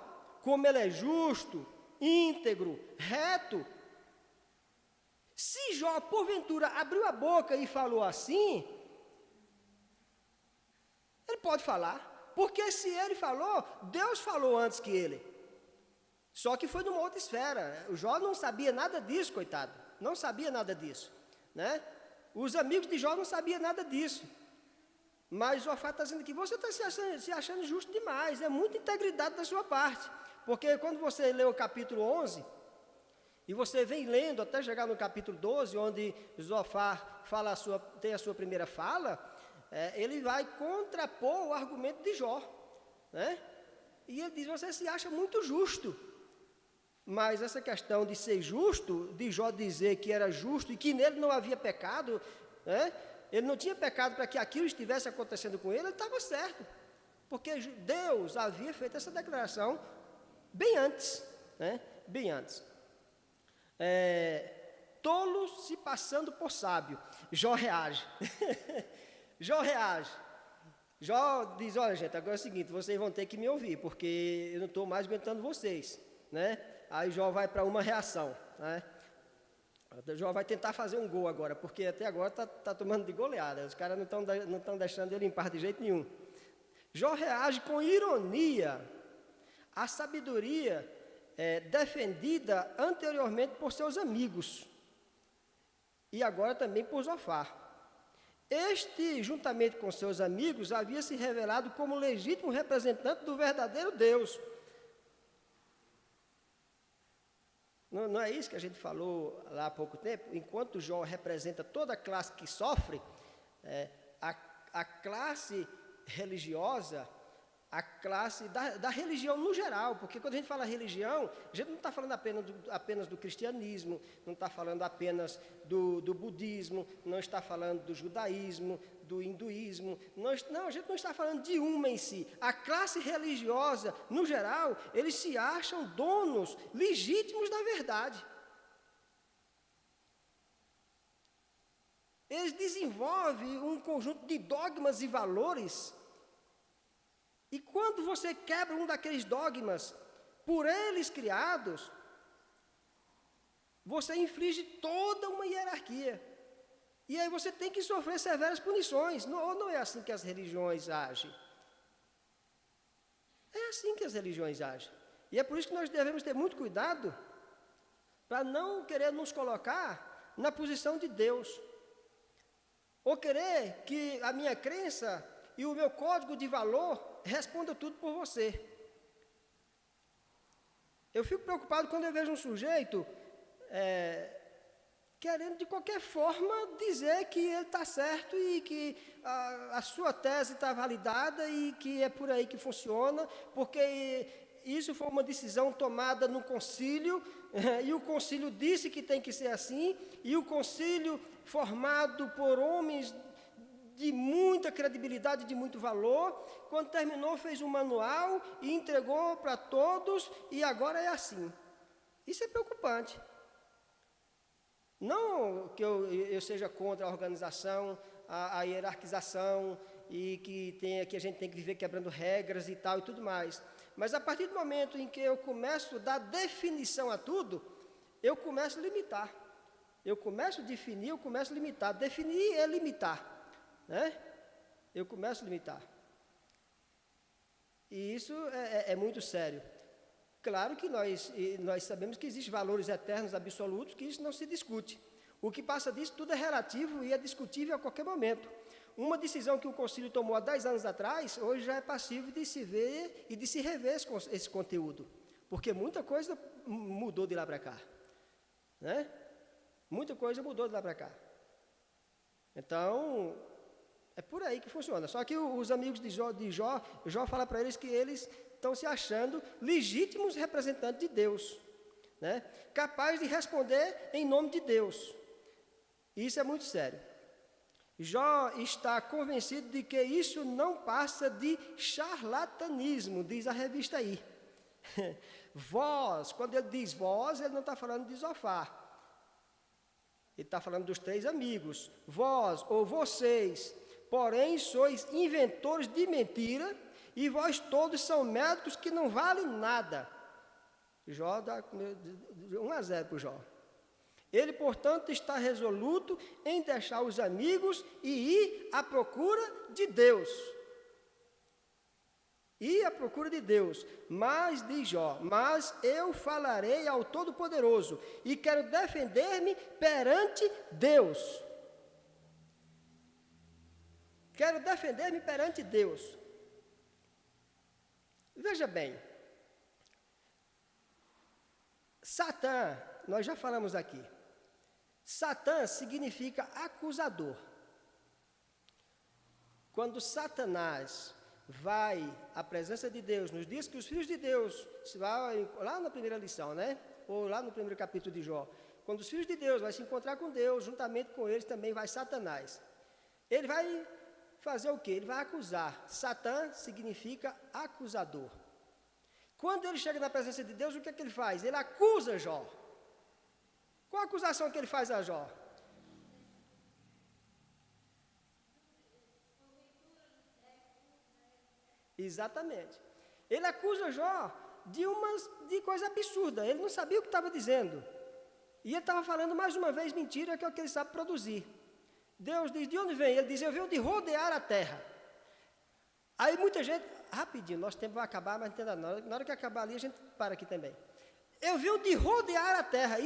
como ele é justo, íntegro, reto. Se Jó, porventura, abriu a boca e falou assim, ele pode falar, porque se ele falou, Deus falou antes que ele. Só que foi numa outra esfera. O Jó não sabia nada disso, coitado. Não sabia nada disso, né? Os amigos de Jó não sabiam nada disso. Mas Zofar está dizendo que você está se achando justo demais. É muita integridade da sua parte. Porque quando você lê o capítulo 11, e você vem lendo até chegar no capítulo 12, onde Zofar tem a sua primeira fala, ele vai contrapor o argumento de Jó, né? E ele diz: você se acha muito justo. Mas essa questão de ser justo, de Jó dizer que era justo e que nele não havia pecado, né? Ele não tinha pecado para que aquilo estivesse acontecendo com ele estava certo. Porque Deus havia feito essa declaração bem antes, né? Bem antes. Tolo se passando por sábio. Jó reage. Jó reage. Jó diz: olha, gente, agora é o seguinte, vocês vão ter que me ouvir, porque eu não estou mais aguentando vocês, né? Aí Jó vai para uma reação, né? Jó vai tentar fazer um gol agora, porque até agora está tomando de goleada. Os caras não estão deixando ele em paz de jeito nenhum. Jó reage com ironia à sabedoria defendida anteriormente por seus amigos e agora também por Zofar. Este, juntamente com seus amigos, havia se revelado como legítimo representante do verdadeiro Deus. Não é isso que a gente falou lá há pouco tempo? Enquanto Jó representa toda a classe que sofre, a classe religiosa, a classe da religião no geral, porque quando a gente fala religião, a gente não está falando apenas do cristianismo, não está falando apenas do budismo, não está falando do judaísmo, do hinduísmo, não, a gente não está falando de uma em si. A classe religiosa, no geral, eles se acham donos legítimos da verdade. Eles desenvolvem um conjunto de dogmas e valores. E quando você quebra um daqueles dogmas por eles criados, você inflige toda uma hierarquia. E aí você tem que sofrer severas punições. Não é assim que as religiões agem. É assim que as religiões agem. E é por isso que nós devemos ter muito cuidado para não querer nos colocar na posição de Deus. Ou querer que a minha crença e o meu código de valor responda tudo por você. Eu fico preocupado quando eu vejo um sujeito querendo de qualquer forma dizer que ele está certo e que a sua tese está validada e que é por aí que funciona, porque isso foi uma decisão tomada no concílio, e o concílio disse que tem que ser assim, e o concílio formado por homens de muita credibilidade, de muito valor, quando terminou fez um manual e entregou para todos, e agora é assim. Isso é preocupante. Não que eu seja contra a organização, a hierarquização, e que a gente tem que viver quebrando regras e tal e tudo mais. Mas a partir do momento em que eu começo a dar definição a tudo, eu começo a limitar. Eu começo a definir, eu começo a limitar. Definir é limitar, né? Eu começo a limitar. E isso é muito sério. Claro que nós sabemos que existem valores eternos, absolutos, que isso não se discute. O que passa disso, tudo é relativo e é discutível a qualquer momento. Uma decisão que o Concílio tomou há 10 anos atrás, hoje já é passível de se ver e de se rever esse conteúdo. Porque muita coisa mudou de lá para cá, né? Muita coisa mudou de lá para cá. Então, é por aí que funciona. Só que os amigos de Jó fala para eles que eles estão se achando legítimos representantes de Deus, né? Capazes de responder em nome de Deus. Isso é muito sério. Jó está convencido de que isso não passa de charlatanismo, diz a revista aí. Vós, quando ele diz vós, ele não está falando de Zofar. Ele está falando dos 3 amigos. Vós ou vocês, porém, sois inventores de mentira, e vós todos são médicos que não valem nada. Jó dá 1-0 para o Jó. Ele, portanto, está resoluto em deixar os amigos e ir à procura de Deus. Ir à procura de Deus. Mas, diz Jó, mas eu falarei ao Todo-Poderoso e quero defender-me perante Deus. Quero defender-me perante Deus. Veja bem, Satã, nós já falamos aqui, Satã significa acusador. Quando Satanás vai à presença de Deus, nos dias que os filhos de Deus, lá na primeira lição, né? Ou lá no primeiro capítulo de Jó, quando os filhos de Deus vão se encontrar com Deus, juntamente com eles também vai Satanás. Ele vai fazer o quê? Ele vai acusar. Satã significa acusador. Quando ele chega na presença de Deus, o que é que ele faz? Ele acusa Jó. Qual a acusação que ele faz a Jó? Exatamente. Ele acusa Jó de coisa absurda. Ele não sabia o que estava dizendo. E ele estava falando mais uma vez mentira, que é o que ele sabe produzir. Deus diz, de onde vem? Ele diz, eu venho de rodear a terra. Aí muita gente, rapidinho, nosso tempo vai acabar, mas não tem nada. Na hora que acabar ali, a gente para aqui também. Eu venho de rodear a terra.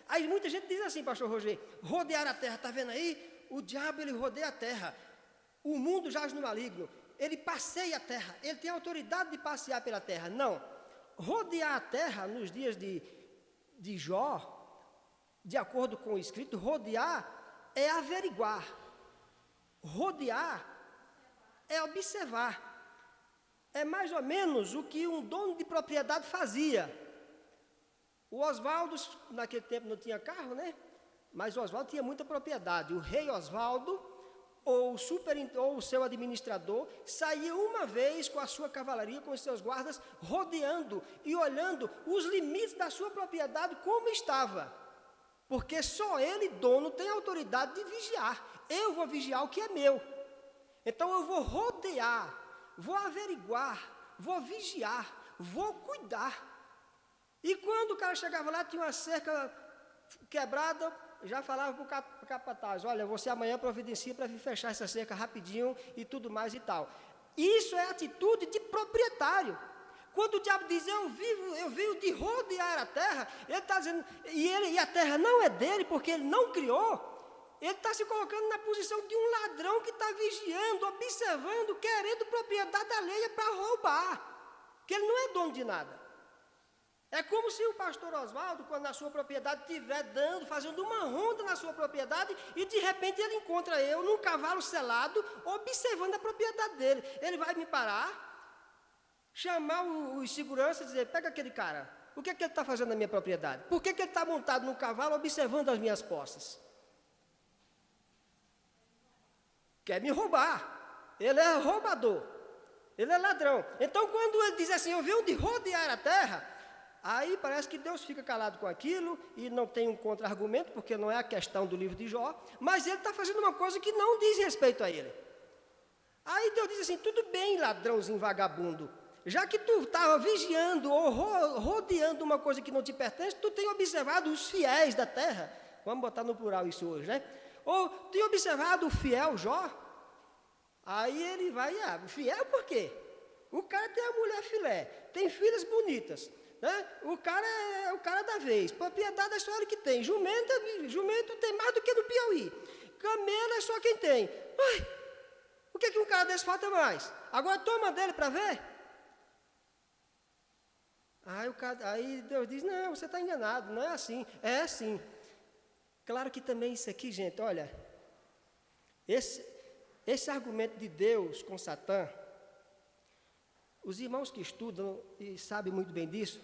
Aí muita gente diz assim, pastor Roger, rodear a terra, está vendo aí? O diabo, ele rodeia a terra. O mundo jaz no maligno. Ele passeia a terra. Ele tem autoridade de passear pela terra. Não. Rodear a terra, nos dias de Jó, de acordo com o escrito, rodear é averiguar. Rodear é observar. É mais ou menos o que um dono de propriedade fazia. O Oswaldo, naquele tempo não tinha carro, né? Mas o Oswaldo tinha muita propriedade. O rei Oswaldo, ou o seu administrador, saía uma vez com a sua cavalaria, com os seus guardas, rodeando e olhando os limites da sua propriedade como estava. Porque só ele, dono, tem autoridade de vigiar. Eu vou vigiar o que é meu. Então eu vou rodear, vou averiguar, vou vigiar, vou cuidar. E quando o cara chegava lá, tinha uma cerca quebrada, já falava para o capataz, olha, você amanhã providencia para vir fechar essa cerca rapidinho e tudo mais e tal. Isso é atitude de proprietário. Quando o diabo diz, eu venho de rodear a terra, ele está dizendo, e a terra não é dele, porque ele não criou, ele está se colocando na posição de um ladrão que está vigiando, observando, querendo propriedade alheia para roubar, que ele não é dono de nada. É como se o pastor Oswaldo, quando na sua propriedade estiver fazendo uma ronda na sua propriedade, e de repente ele encontra eu num cavalo selado, observando a propriedade dele. Ele vai me parar, chamar os seguranças e dizer, pega aquele cara, o que é que ele está fazendo na minha propriedade? Por que ele está montado num cavalo observando as minhas posses? Quer me roubar. Ele é roubador. Ele é ladrão. Então quando ele diz assim, eu venho de rodear a terra, aí parece que Deus fica calado com aquilo e não tem um contra-argumento, porque não é a questão do livro de Jó, mas ele está fazendo uma coisa que não diz respeito a ele. Aí Deus diz assim, tudo bem, ladrãozinho vagabundo, já que tu estava vigiando ou rodeando uma coisa que não te pertence, tu tem observado os fiéis da terra, vamos botar no plural isso hoje, né? Ou tem observado o fiel Jó? Aí ele vai, fiel por quê? O cara tem a mulher filé, tem filhas bonitas, né? O cara é o cara da vez, propriedade é só ele que tem, jumento tem mais do que no Piauí, camelo é só quem tem. Ai, o que um cara desse falta mais? Agora toma dele para ver. Aí Deus diz, não, você está enganado, não é assim, é assim. Claro que também isso aqui, gente, olha, esse argumento de Deus com Satã, os irmãos que estudam e sabem muito bem disso,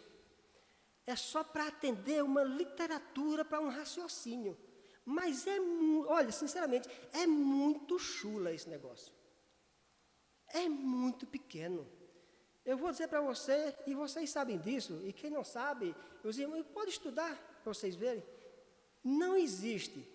é só para atender uma literatura, para um raciocínio. Mas olha, sinceramente, é muito chula esse negócio. É muito pequeno. Eu vou dizer para você, e vocês sabem disso, e quem não sabe, os irmãos, pode estudar para vocês verem. Não existe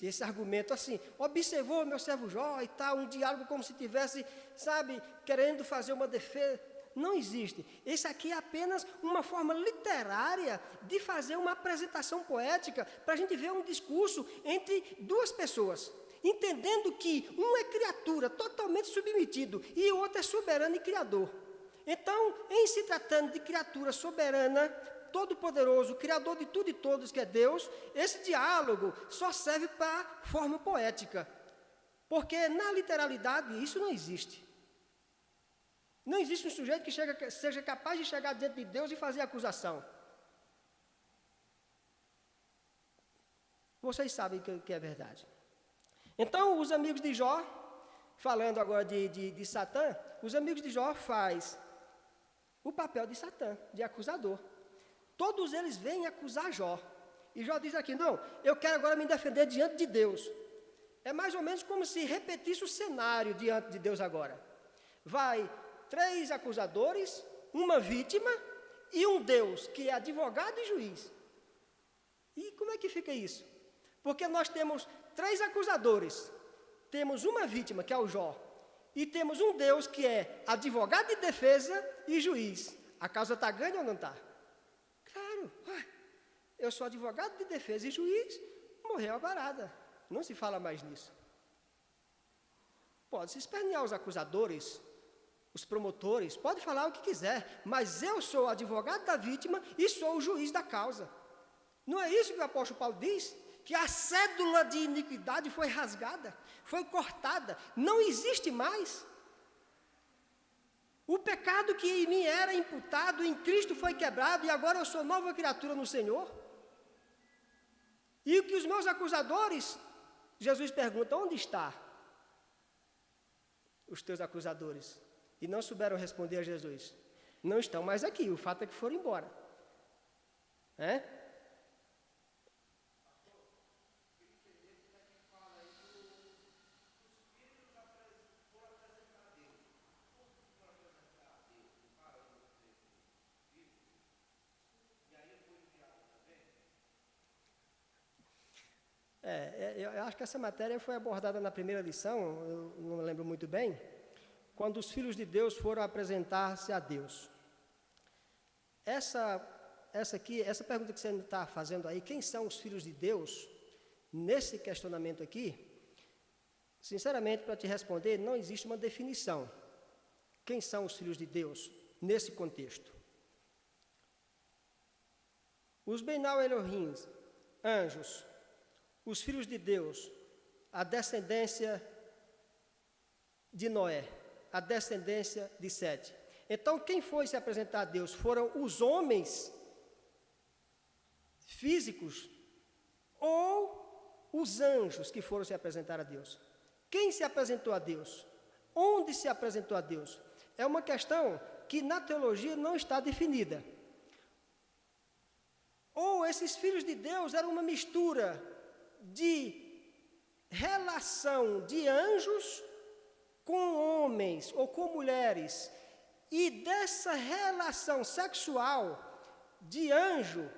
esse argumento assim, observou meu servo Jó e tal, um diálogo como se tivesse, sabe, querendo fazer uma defesa. Não existe. Esse aqui é apenas uma forma literária de fazer uma apresentação poética para a gente ver um discurso entre duas pessoas, entendendo que um é criatura totalmente submetido e o outro é soberano e criador. Então, em se tratando de criatura soberana, todo-poderoso, criador de tudo e todos, que é Deus, esse diálogo só serve para forma poética, porque na literalidade isso não existe. Não existe um sujeito que seja capaz de chegar diante de Deus e fazer acusação. Vocês sabem que é verdade. Então, os amigos de Jó, falando agora de Satã, os amigos de Jó faz o papel de Satã, de acusador. Todos eles vêm acusar Jó. E Jó diz aqui, não, eu quero agora me defender diante de Deus. É mais ou menos como se repetisse o cenário diante de Deus agora. Vai 3 acusadores, uma vítima e um Deus que é advogado e juiz. E como é que fica isso? Porque nós temos 3 acusadores, temos uma vítima, que é o Jó, e temos um Deus que é advogado de defesa e juiz. A causa está ganha ou não está? Claro, eu sou advogado de defesa e juiz, morreu a barada. Não se fala mais nisso. Pode se espernear os acusadores, os promotores, pode falar o que quiser, mas eu sou o advogado da vítima e sou o juiz da causa. Não é isso que o apóstolo Paulo diz? Que a cédula de iniquidade foi rasgada, foi cortada, não existe mais. O pecado que em mim era imputado, em Cristo foi quebrado, e agora eu sou nova criatura no Senhor. E o que os meus acusadores, Jesus pergunta, onde está os teus acusadores? E não souberam responder a Jesus. Não estão mais aqui, o fato é que foram embora. Eu acho que essa matéria foi abordada na primeira lição, eu não me lembro muito bem, quando os filhos de Deus foram apresentar-se a Deus. Essa pergunta que você está fazendo aí, quem são os filhos de Deus, nesse questionamento aqui, sinceramente, para te responder, não existe uma definição. Quem são os filhos de Deus, nesse contexto? Os Benal Elohim, anjos, os filhos de Deus, a descendência de Noé, a descendência de Sete. Então, quem foi se apresentar a Deus? Foram os homens físicos ou os anjos que foram se apresentar a Deus? Quem se apresentou a Deus? Onde se apresentou a Deus? É uma questão que na teologia não está definida. Ou esses filhos de Deus eram uma mistura de relação de anjos com homens ou com mulheres, e dessa relação sexual de anjo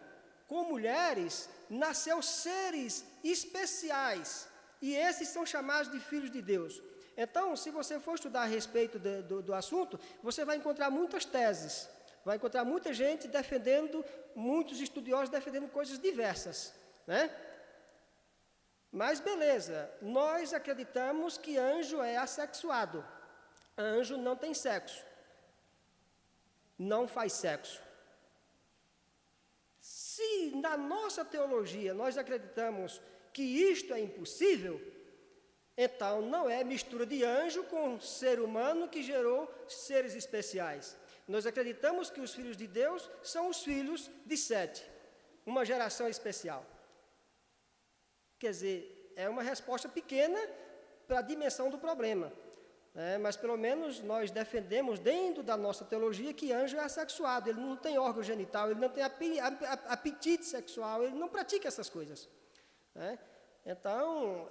com mulheres nasceu seres especiais, e esses são chamados de filhos de Deus. Então, se você for estudar a respeito do assunto, você vai encontrar muitas teses, vai encontrar muita gente defendendo, muitos estudiosos defendendo coisas diversas, né? Mas beleza, nós acreditamos que anjo é assexuado. Anjo não tem sexo. Não faz sexo. Se na nossa teologia nós acreditamos que isto é impossível, então não é mistura de anjo com ser humano que gerou seres especiais. Nós acreditamos que os filhos de Deus são os filhos de Sete, uma geração especial. Quer dizer, é uma resposta pequena para a dimensão do problema. Mas pelo menos nós defendemos dentro da nossa teologia que anjo é assexuado, ele não tem órgão genital, ele não tem apetite sexual, ele não pratica essas coisas. né? Então,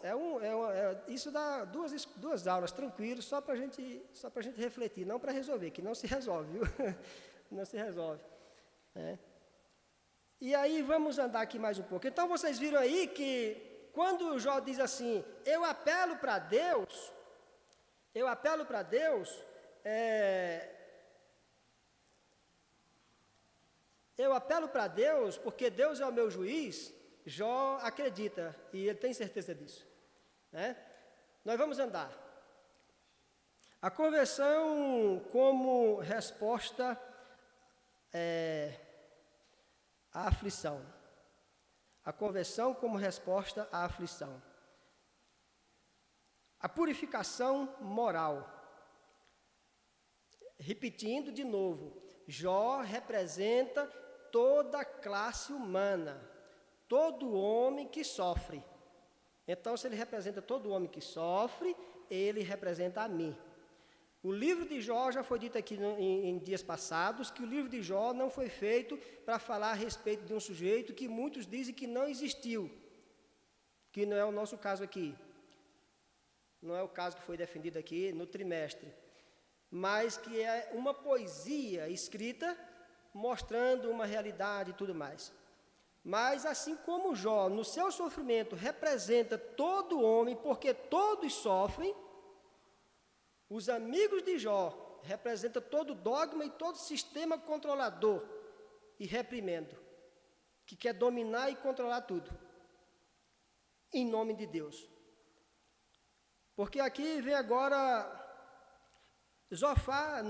isso dá duas aulas, tranquilo, só para a gente refletir, não para resolver, que não se resolve, viu? Não se resolve, né? E aí, vamos andar aqui mais um pouco. Então, vocês viram aí que, quando Jó diz assim, eu apelo para Deus, porque Deus é o meu juiz. Jó acredita, e ele tem certeza disso, né? Nós vamos andar. A conversão como resposta à aflição. A conversão como resposta à aflição. A purificação moral. Repetindo de novo, Jó representa toda a classe humana. Todo homem que sofre. Então, se ele representa todo homem que sofre, ele representa a mim. O livro de Jó, já foi dito aqui em dias passados, que o livro de Jó não foi feito para falar a respeito de um sujeito que muitos dizem que não existiu, que não é o nosso caso aqui. Não é o caso que foi defendido aqui no trimestre, mas que é uma poesia escrita mostrando uma realidade e tudo mais. Mas assim como Jó, no seu sofrimento, representa todo homem, porque todos sofrem, os amigos de Jó representam todo dogma e todo sistema controlador e reprimendo, que quer dominar e controlar tudo, em nome de Deus. Porque aqui vem agora, Zofar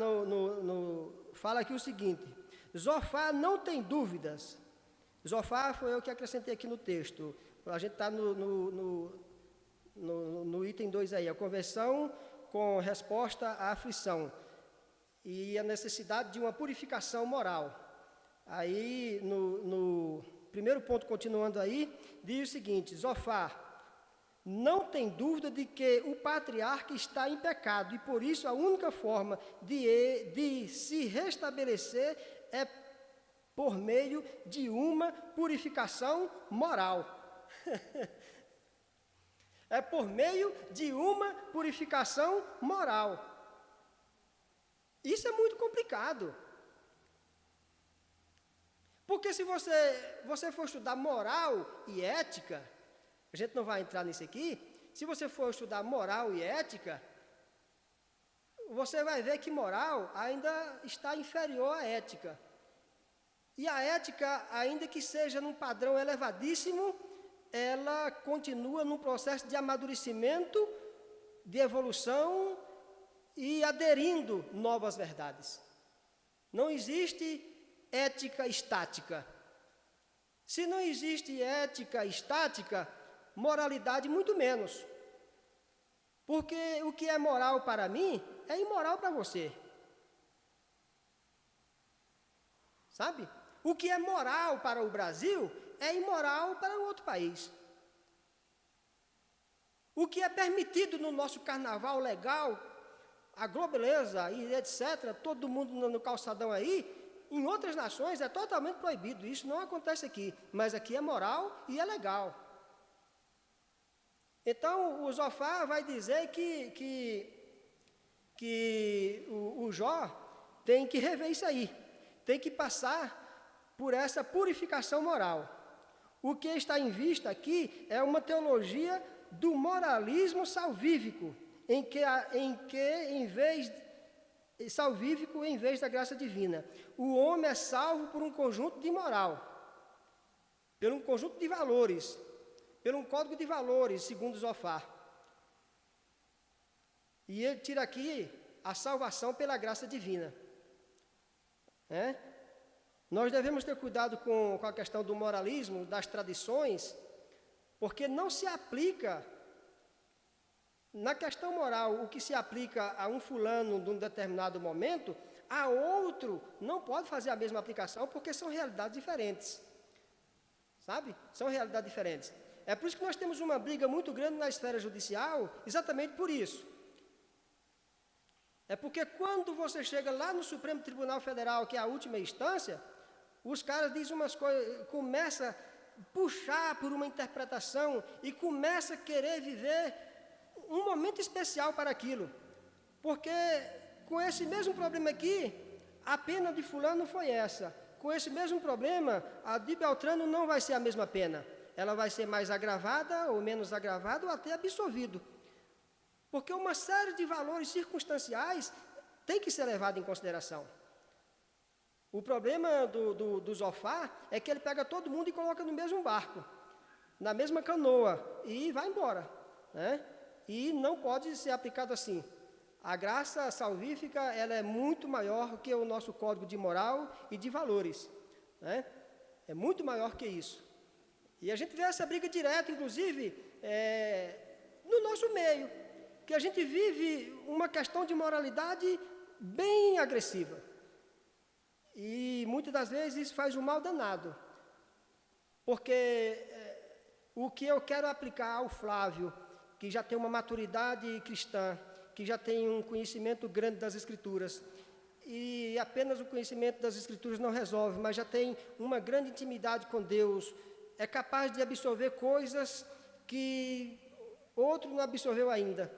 fala aqui o seguinte, Zofar não tem dúvidas. Zofar foi eu que acrescentei aqui no texto. A gente está no item 2 aí, a conversão com resposta à aflição e a necessidade de uma purificação moral. Aí, no primeiro ponto, continuando aí, diz o seguinte, Zofar não tem dúvida de que o patriarca está em pecado e por isso a única forma de se restabelecer é por meio de uma purificação moral. É por meio de uma purificação moral. Isso é muito complicado. Porque se você for estudar moral e ética, a gente não vai entrar nisso aqui, se você for estudar moral e ética, você vai ver que moral ainda está inferior à ética. E a ética, ainda que seja num padrão elevadíssimo, ela continua num processo de amadurecimento, de evolução e aderindo novas verdades. Não existe ética estática. Se não existe ética estática, moralidade muito menos. Porque o que é moral para mim é imoral para você. Sabe? O que é moral para o Brasil é imoral para um outro país. O que é permitido no nosso carnaval legal, a globeleza e etc., todo mundo no calçadão aí, em outras nações é totalmente proibido. Isso não acontece aqui, mas aqui é moral e é legal. Então, o Zofar vai dizer que o Jó tem que rever isso aí, tem que passar por essa purificação moral. O que está em vista aqui é uma teologia do moralismo salvífico, em que em vez salvífico em vez da graça divina. O homem é salvo por um conjunto de moral, por um conjunto de valores, por um código de valores, segundo Zofar. E ele tira aqui a salvação pela graça divina. Nós devemos ter cuidado com a questão do moralismo, das tradições, porque não se aplica, na questão moral, o que se aplica a um fulano de um determinado momento, a outro não pode fazer a mesma aplicação, porque são realidades diferentes. Sabe? São realidades diferentes. É por isso que nós temos uma briga muito grande na esfera judicial, exatamente por isso. É porque quando você chega lá no Supremo Tribunal Federal, que é a última instância, os caras dizem umas coisas, começa puxar por uma interpretação e começa a querer viver um momento especial para aquilo. Porque com esse mesmo problema aqui, a pena de fulano foi essa. Com esse mesmo problema, a de Beltrano não vai ser a mesma pena. Ela vai ser mais agravada ou menos agravada ou até absolvido. Porque uma série de valores circunstanciais tem que ser levado em consideração. O problema do Zofar é que ele pega todo mundo e coloca no mesmo barco, na mesma canoa, e vai embora, né? E não pode ser aplicado assim. A graça salvífica, ela é muito maior que o nosso código de moral e de valores, né? É muito maior que isso. E a gente vê essa briga direta, inclusive, no nosso meio, que a gente vive uma questão de moralidade bem agressiva. E muitas das vezes isso faz um mal danado. Porque o que eu quero aplicar ao Flávio, que já tem uma maturidade cristã, que já tem um conhecimento grande das Escrituras, e apenas o conhecimento das Escrituras não resolve, mas já tem uma grande intimidade com Deus, é capaz de absorver coisas que outro não absorveu ainda.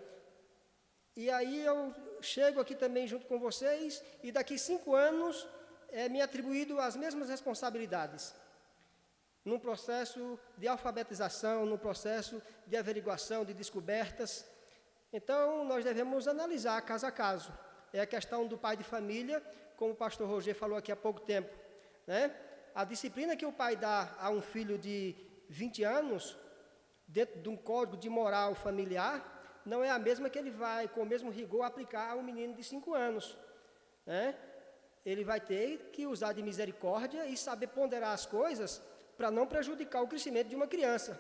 E aí eu chego aqui também junto com vocês, e daqui 5 anos é me atribuído as mesmas responsabilidades, num processo de alfabetização, num processo de averiguação, de descobertas. Então, nós devemos analisar caso a caso. É a questão do pai de família, como o pastor Roger falou aqui há pouco tempo, né? A disciplina que o pai dá a um filho de 20 anos, dentro de um código de moral familiar, não é a mesma que ele vai, com o mesmo rigor, aplicar a um menino de 5 anos, né? Ele vai ter que usar de misericórdia e saber ponderar as coisas para não prejudicar o crescimento de uma criança.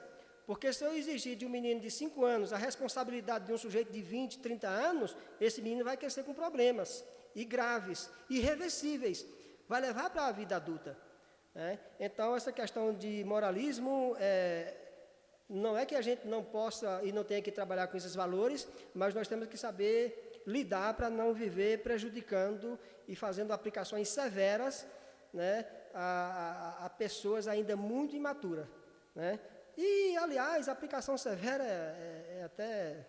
Porque se eu exigir de um menino de 5 anos a responsabilidade de um sujeito de 20, 30 anos, esse menino vai crescer com problemas, e graves, irreversíveis, vai levar para a vida adulta, né? Então, essa questão de moralismo, não é que a gente não possa e não tenha que trabalhar com esses valores, mas nós temos que saber lidar para não viver prejudicando e fazendo aplicações severas, né, a pessoas ainda muito imaturas, né? E, aliás, a aplicação severa é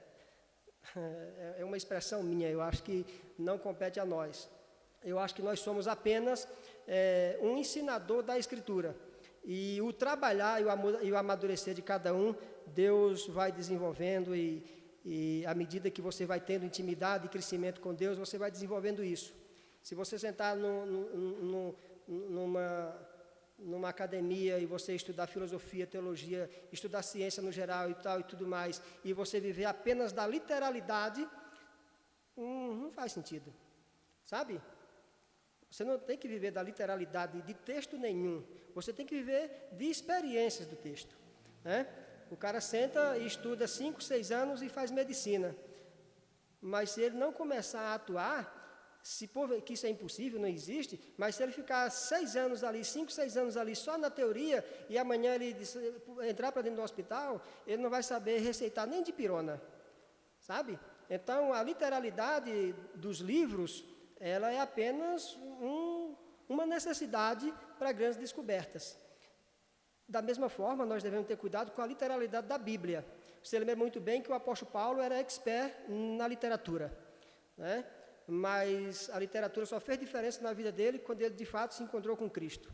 uma expressão minha, eu acho que não compete a nós. Eu acho que nós somos apenas um ensinador da Escritura. E o trabalhar e o amadurecer de cada um, Deus vai desenvolvendo e à medida que você vai tendo intimidade e crescimento com Deus, você vai desenvolvendo isso. Se você sentar numa academia e você estudar filosofia, teologia, estudar ciência no geral e tal e tudo mais, e você viver apenas da literalidade, não faz sentido, sabe? Você não tem que viver da literalidade de texto nenhum, você tem que viver de experiências do texto, né? O cara senta e estuda 5, 6 anos e faz medicina, mas se ele não começar a atuar, que isso é impossível, não existe, mas se ele ficar 6 anos ali, 5, 6 anos ali só na teoria, e amanhã ele entrar para dentro do hospital, ele não vai saber receitar nem dipirona, sabe? Então, a literalidade dos livros, ela é apenas uma necessidade para grandes descobertas. Da mesma forma, nós devemos ter cuidado com a literalidade da Bíblia. Você lembra muito bem que o apóstolo Paulo era expert na literatura, né? Mas a literatura só fez diferença na vida dele quando ele de fato se encontrou com Cristo.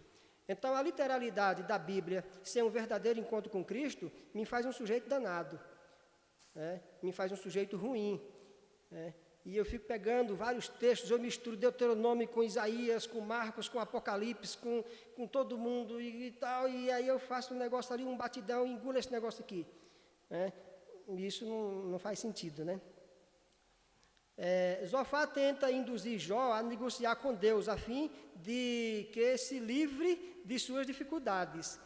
Então, a literalidade da Bíblia, ser um verdadeiro encontro com Cristo, me faz um sujeito danado, né? Me faz um sujeito ruim, né? E eu fico pegando vários textos, eu misturo Deuteronômio com Isaías, com Marcos, com Apocalipse, com todo mundo e tal, e aí eu faço um negócio ali, um batidão, e engulo esse negócio aqui, né? E isso não faz sentido, né? Zofar tenta induzir Jó a negociar com Deus, a fim de que se livre de suas dificuldades.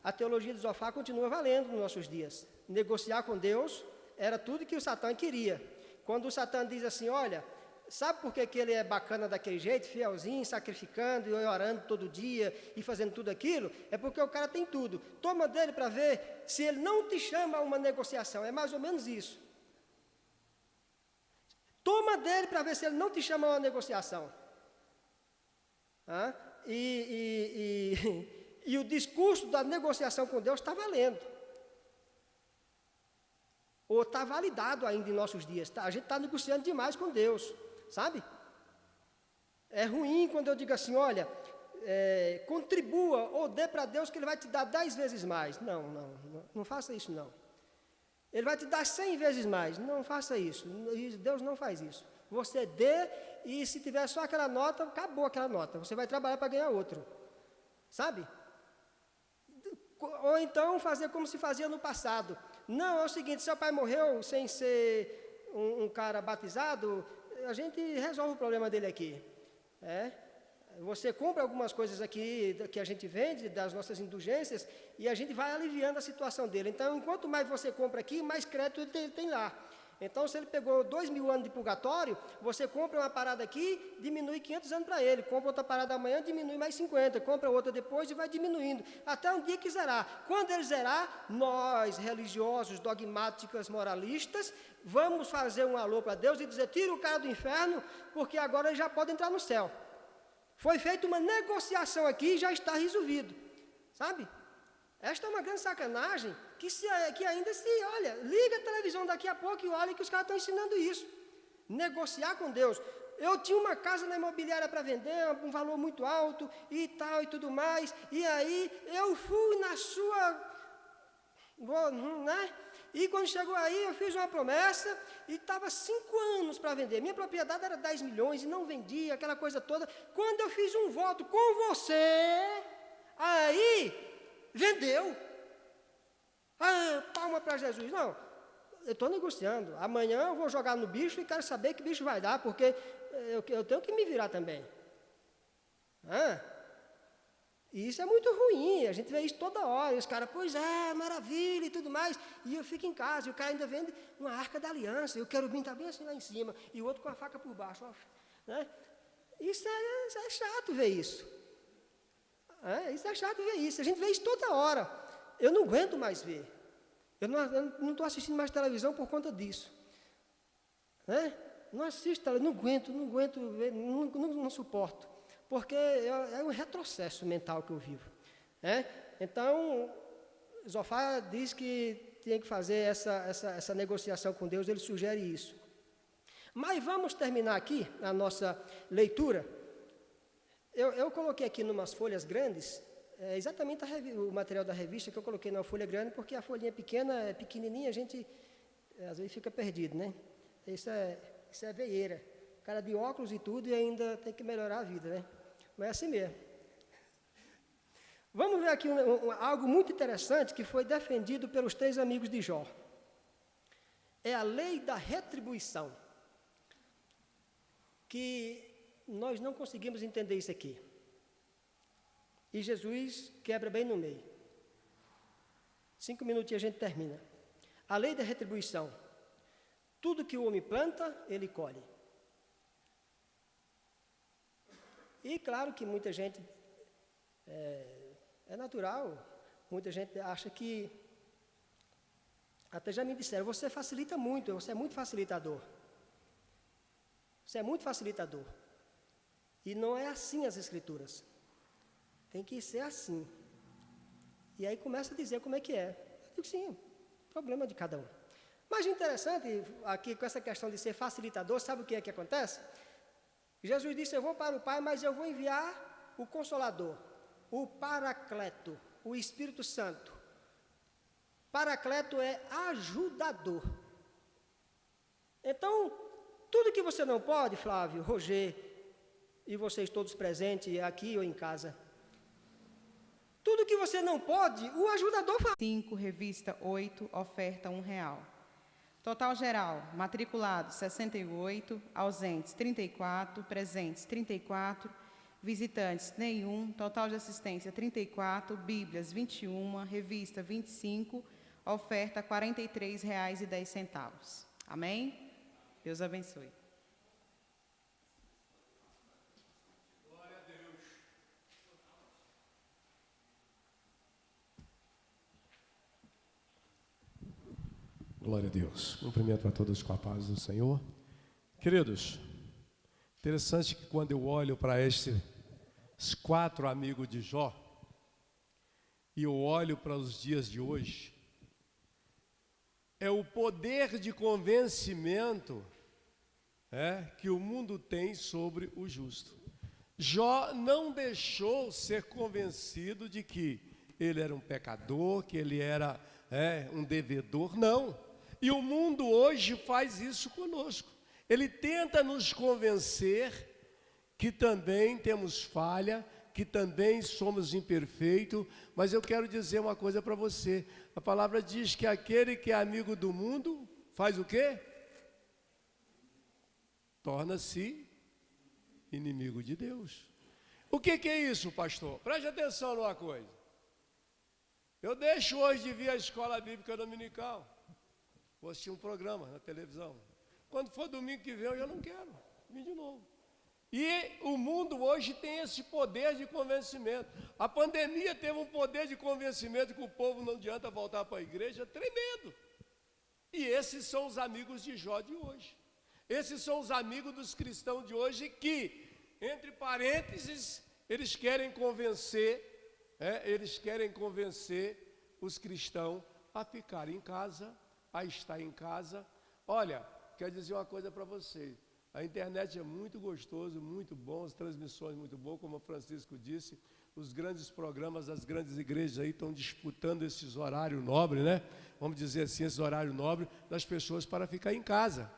A teologia de Zofar continua valendo nos nossos dias. Negociar com Deus era tudo que o Satã queria. Quando o Satã diz assim, olha, sabe por que ele é bacana daquele jeito, fielzinho, sacrificando e orando todo dia e fazendo tudo aquilo? É porque o cara tem tudo. Toma dele para ver se ele não te chama a uma negociação. É mais ou menos isso. Toma dele para ver se ele não te chama a uma negociação. E o discurso da negociação com Deus está valendo. Ou está validado ainda em nossos dias. A gente está negociando demais com Deus, sabe? É ruim quando eu digo assim, olha, contribua ou dê para Deus que Ele vai te dar 10 vezes mais. Não faça isso não. Ele vai te dar 100 vezes mais. Não faça isso. Deus não faz isso. Você dê e se tiver só aquela nota, acabou aquela nota. Você vai trabalhar para ganhar outro. Sabe? Ou então fazer como se fazia no passado. Não, é o seguinte, seu pai morreu sem ser um cara batizado, a gente resolve o problema dele aqui. Você compra algumas coisas aqui que a gente vende, das nossas indulgências, e a gente vai aliviando a situação dele. Então, enquanto mais você compra aqui, mais crédito ele tem lá. Então, se ele pegou 2.000 anos de purgatório, você compra uma parada aqui, diminui 500 anos para ele. Compra outra parada amanhã, diminui mais 50. Compra outra depois e vai diminuindo. Até um dia que zerar. Quando ele zerar, nós, religiosos, dogmáticos, moralistas, vamos fazer um alô para Deus e dizer, tira o cara do inferno, porque agora ele já pode entrar no céu. Foi feita uma negociação aqui e já está resolvido. Sabe? Esta é uma grande sacanagem, que ainda se, olha, liga a televisão daqui a pouco e olha que os caras estão ensinando isso. Negociar com Deus. Eu tinha uma casa na imobiliária para vender, um valor muito alto e tal e tudo mais, e aí eu fui na sua, né? E quando chegou aí, eu fiz uma promessa e estava 5 anos para vender. Minha propriedade era 10 milhões e não vendia, aquela coisa toda. Quando eu fiz um voto com você, aí vendeu. Palma para Jesus. Não, eu estou negociando. Amanhã eu vou jogar no bicho e quero saber que bicho vai dar, porque eu tenho que me virar também. E isso é muito ruim, a gente vê isso toda hora. E os caras, pois é, maravilha e tudo mais. E eu fico em casa, e o cara ainda vende uma arca da aliança, e o querubim está bem assim lá em cima, e o outro com a faca por baixo. Né? Isso é chato ver isso. Isso é chato ver isso. A gente vê isso toda hora. Eu não aguento mais ver. Eu não estou assistindo mais televisão por conta disso. Não assisto televisão, não aguento ver, não suporto. Porque é um retrocesso mental que eu vivo. Então, Zofar diz que tem que fazer essa negociação com Deus, ele sugere isso. Mas vamos terminar aqui a nossa leitura. Eu coloquei aqui numas folhas grandes, exatamente o material da revista que eu coloquei numa folha grande, porque a folhinha pequena, pequenininha, a gente às vezes fica perdido, né? Isso é veieira. O cara de óculos e tudo e ainda tem que melhorar a vida, né? Mas é assim mesmo. Vamos ver aqui algo muito interessante que foi defendido pelos 3 amigos de Jó. É a lei da retribuição. Que nós não conseguimos entender isso aqui. E Jesus quebra bem no meio. 5 minutinhos a gente termina. A lei da retribuição. Tudo que o homem planta, ele colhe. E claro que muita gente, é natural, muita gente acha que, até já me disseram, você facilita muito, você é muito facilitador. Você é muito facilitador. E não é assim as escrituras. Tem que ser assim. E aí começa a dizer como é que é. Eu digo sim, problema de cada um. Mas interessante, aqui com essa questão de ser facilitador, sabe o que é que acontece? Jesus disse, eu vou para o Pai, mas eu vou enviar o Consolador, o Paracleto, o Espírito Santo. Paracleto é ajudador. Então, tudo que você não pode, Flávio, Roger, e vocês todos presentes aqui ou em casa, tudo que você não pode, o ajudador faz. 5, revista 8, oferta R$1. Total geral, matriculados 68, ausentes 34, presentes 34, visitantes nenhum, total de assistência 34, bíblias 21, revista 25, oferta R$ 43,10. Amém? Deus abençoe. Glória a Deus. Cumprimento a todos com a paz do Senhor. Queridos, interessante que quando eu olho para estes 4 amigos de Jó, e eu olho para os dias de hoje, é o poder de convencimento que o mundo tem sobre o justo. Jó não deixou ser convencido de que ele era um pecador, que ele era um devedor, não. E o mundo hoje faz isso conosco. Ele tenta nos convencer que também temos falha, que também somos imperfeitos, mas eu quero dizer uma coisa para você. A palavra diz que aquele que é amigo do mundo faz o quê? Torna-se inimigo de Deus. O que é isso, pastor? Preste atenção numa coisa. Eu deixo hoje de vir à escola bíblica dominical. Vou assistir um programa na televisão. Quando for domingo que vem, eu já não quero vir de novo. E o mundo hoje tem esse poder de convencimento. A pandemia teve um poder de convencimento que o povo não adianta voltar para a igreja, tremendo. E esses são os amigos de Jó de hoje. Esses são os amigos dos cristãos de hoje que, entre parênteses, eles querem convencer os cristãos a ficar em casa, a estar em casa. Olha, quero dizer uma coisa para vocês. A internet é muito gostoso, muito bom, as transmissões muito boas, como o Francisco disse, os grandes programas das grandes igrejas aí estão disputando esses horários nobres, né? Vamos dizer assim, esses horários nobres das pessoas para ficar em casa.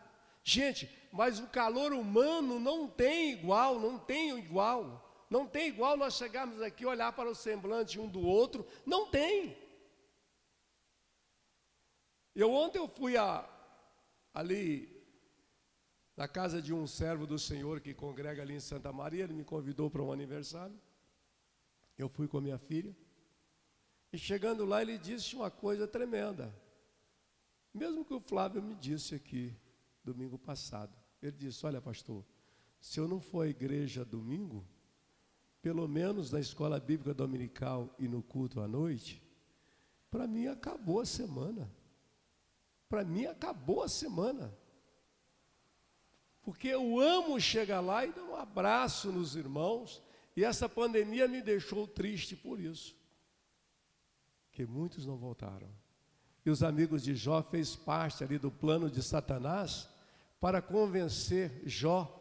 Gente, mas o calor humano não tem igual, não tem igual. Não tem igual nós chegarmos aqui, olhar para o semblante um do outro, não tem. Ontem eu fui ali na casa de um servo do Senhor que congrega ali em Santa Maria, ele me convidou para um aniversário. Eu fui com a minha filha. E chegando lá, ele disse uma coisa tremenda. Mesmo que o Flávio me disse aqui, domingo passado. Ele disse, olha pastor, se eu não for à igreja domingo, pelo menos na escola bíblica dominical e no culto à noite, para mim acabou a semana. Para mim acabou a semana. Porque eu amo chegar lá e dar um abraço nos irmãos, e essa pandemia me deixou triste por isso. Que muitos não voltaram. E os amigos de Jó fez parte ali do plano de Satanás para convencer Jó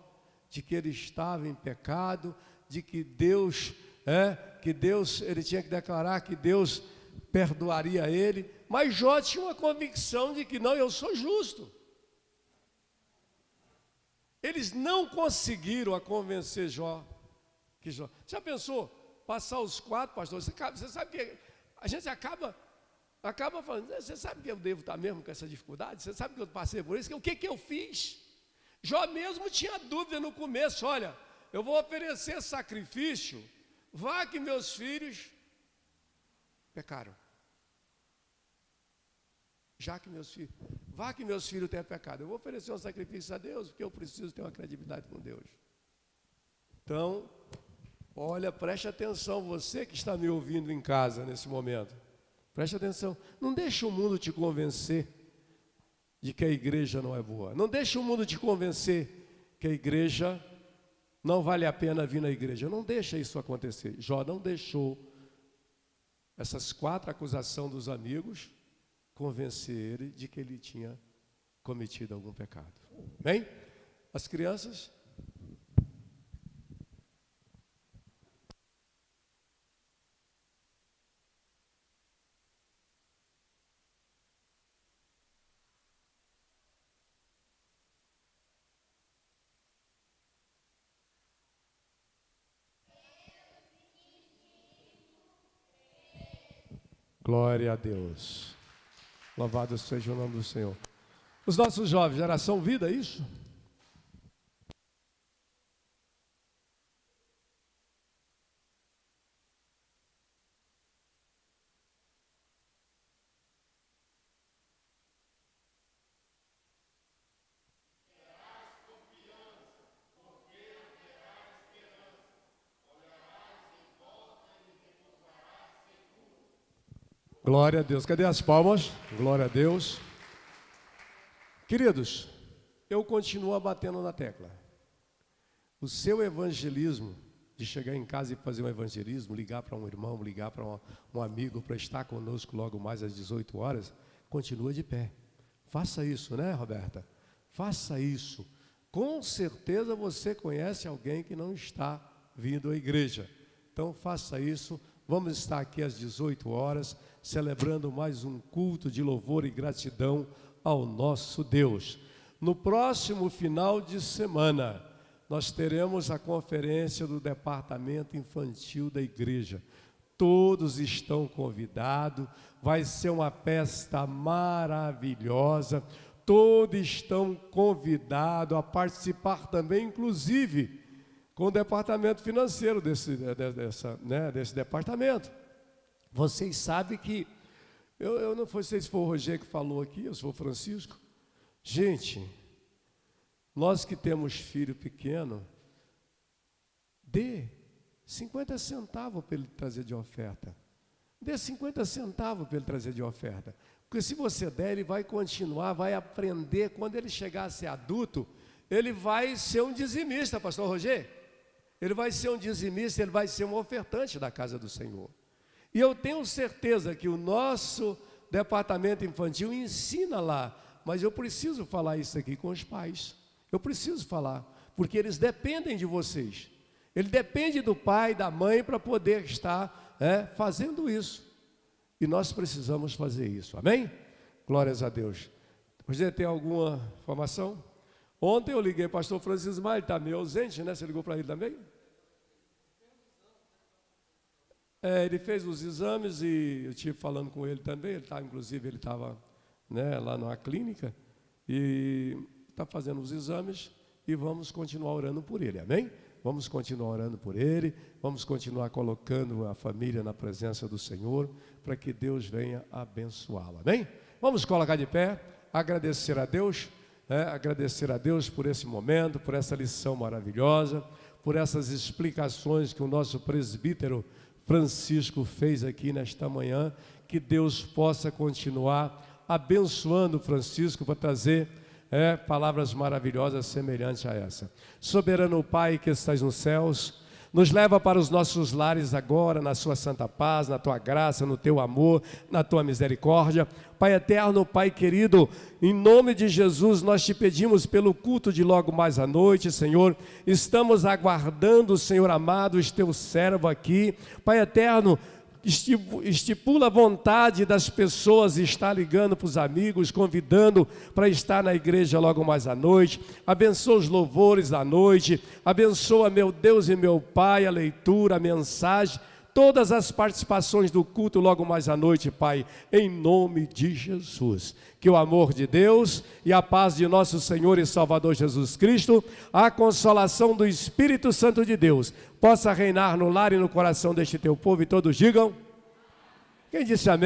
de que ele estava em pecado, de que Deus, ele tinha que declarar que Deus perdoaria ele, mas Jó tinha uma convicção de que não, eu sou justo. Eles não conseguiram convencer Jó. Já pensou? Passar os 4, pastor, você sabe que a gente acaba falando, você sabe que eu devo estar mesmo com essa dificuldade? Você sabe que eu passei por isso? O que eu fiz? Jó mesmo tinha dúvida no começo, olha, eu vou oferecer sacrifício, vá que meus filhos pecaram. Vá que meus filhos tenham pecado. Eu vou oferecer um sacrifício a Deus, porque eu preciso ter uma credibilidade com Deus. Então, olha, preste atenção, você que está me ouvindo em casa nesse momento. Preste atenção, não deixe o mundo te convencer de que a igreja não é boa. Não deixe o mundo te convencer que a igreja não vale a pena vir na igreja. Não deixe isso acontecer. Jó não deixou essas 4 acusações dos amigos convencer ele de que ele tinha cometido algum pecado. Bem? As crianças... Glória a Deus. Louvado seja o nome do Senhor. Os nossos jovens, geração vida, é isso? Glória a Deus. Cadê as palmas? Glória a Deus. Queridos, eu continuo batendo na tecla. O seu evangelismo de de chegar em casa e fazer um evangelismo, ligar para um irmão, ligar para um amigo para estar conosco logo mais às 18 horas, continua de pé. Faça isso, né, Roberta? Faça isso. Com certeza você conhece alguém que não está vindo à igreja. Então faça isso. Vamos estar aqui às 18 horas, celebrando mais um culto de louvor e gratidão ao nosso Deus. No próximo final de semana, nós teremos a conferência do Departamento Infantil da Igreja. Todos estão convidados, vai ser uma festa maravilhosa, todos estão convidados a participar também, inclusive, com o departamento financeiro desse departamento. Vocês sabem que, eu não sei se foi o Rogério que falou aqui, eu sou o Francisco. Gente, nós que temos filho pequeno, dê 50 centavos para ele trazer de oferta. Dê 50 centavos para ele trazer de oferta. Porque se você der, ele vai continuar, vai aprender. Quando ele chegar a ser adulto, ele vai ser um dizimista, pastor Rogério. Ele vai ser um dizimista, ele vai ser um ofertante da casa do Senhor. E eu tenho certeza que o nosso departamento infantil ensina lá, mas eu preciso falar isso aqui com os pais. Eu preciso falar, porque eles dependem de vocês. Ele depende do pai, da mãe, para poder estar fazendo isso. E nós precisamos fazer isso, amém? Glórias a Deus. Você tem alguma informação? Ontem eu liguei para o pastor Francisco, mas ele está meio ausente, né? Você ligou para ele também? Ele fez os exames e eu estive falando com ele também. Inclusive, ele estava lá na clínica e está fazendo os exames e vamos continuar orando por ele, amém? Vamos continuar orando por ele, vamos continuar colocando a família na presença do Senhor, para que Deus venha abençoá-la, amém? Vamos colocar de pé, agradecer a Deus por esse momento, por essa lição maravilhosa, por essas explicações que o nosso presbítero Francisco fez aqui nesta manhã. Que Deus possa continuar abençoando Francisco para trazer palavras maravilhosas semelhantes a essa. Soberano Pai que estás nos céus, nos leva para os nossos lares agora, na sua santa paz, na tua graça, no teu amor, na tua misericórdia. Pai eterno, Pai querido, em nome de Jesus nós te pedimos pelo culto de logo mais à noite, Senhor. Estamos aguardando, Senhor amado, o teu servo aqui. Pai eterno, estipula a vontade das pessoas e está ligando para os amigos, convidando para estar na igreja logo mais à noite. Abençoa os louvores da noite, abençoa, meu Deus e meu Pai, a leitura, a mensagem, todas as participações do culto logo mais à noite, Pai, em nome de Jesus. Que o amor de Deus e a paz de nosso Senhor e Salvador Jesus Cristo, a consolação do Espírito Santo de Deus, possa reinar no lar e no coração deste teu povo, e todos digam, quem disse amém?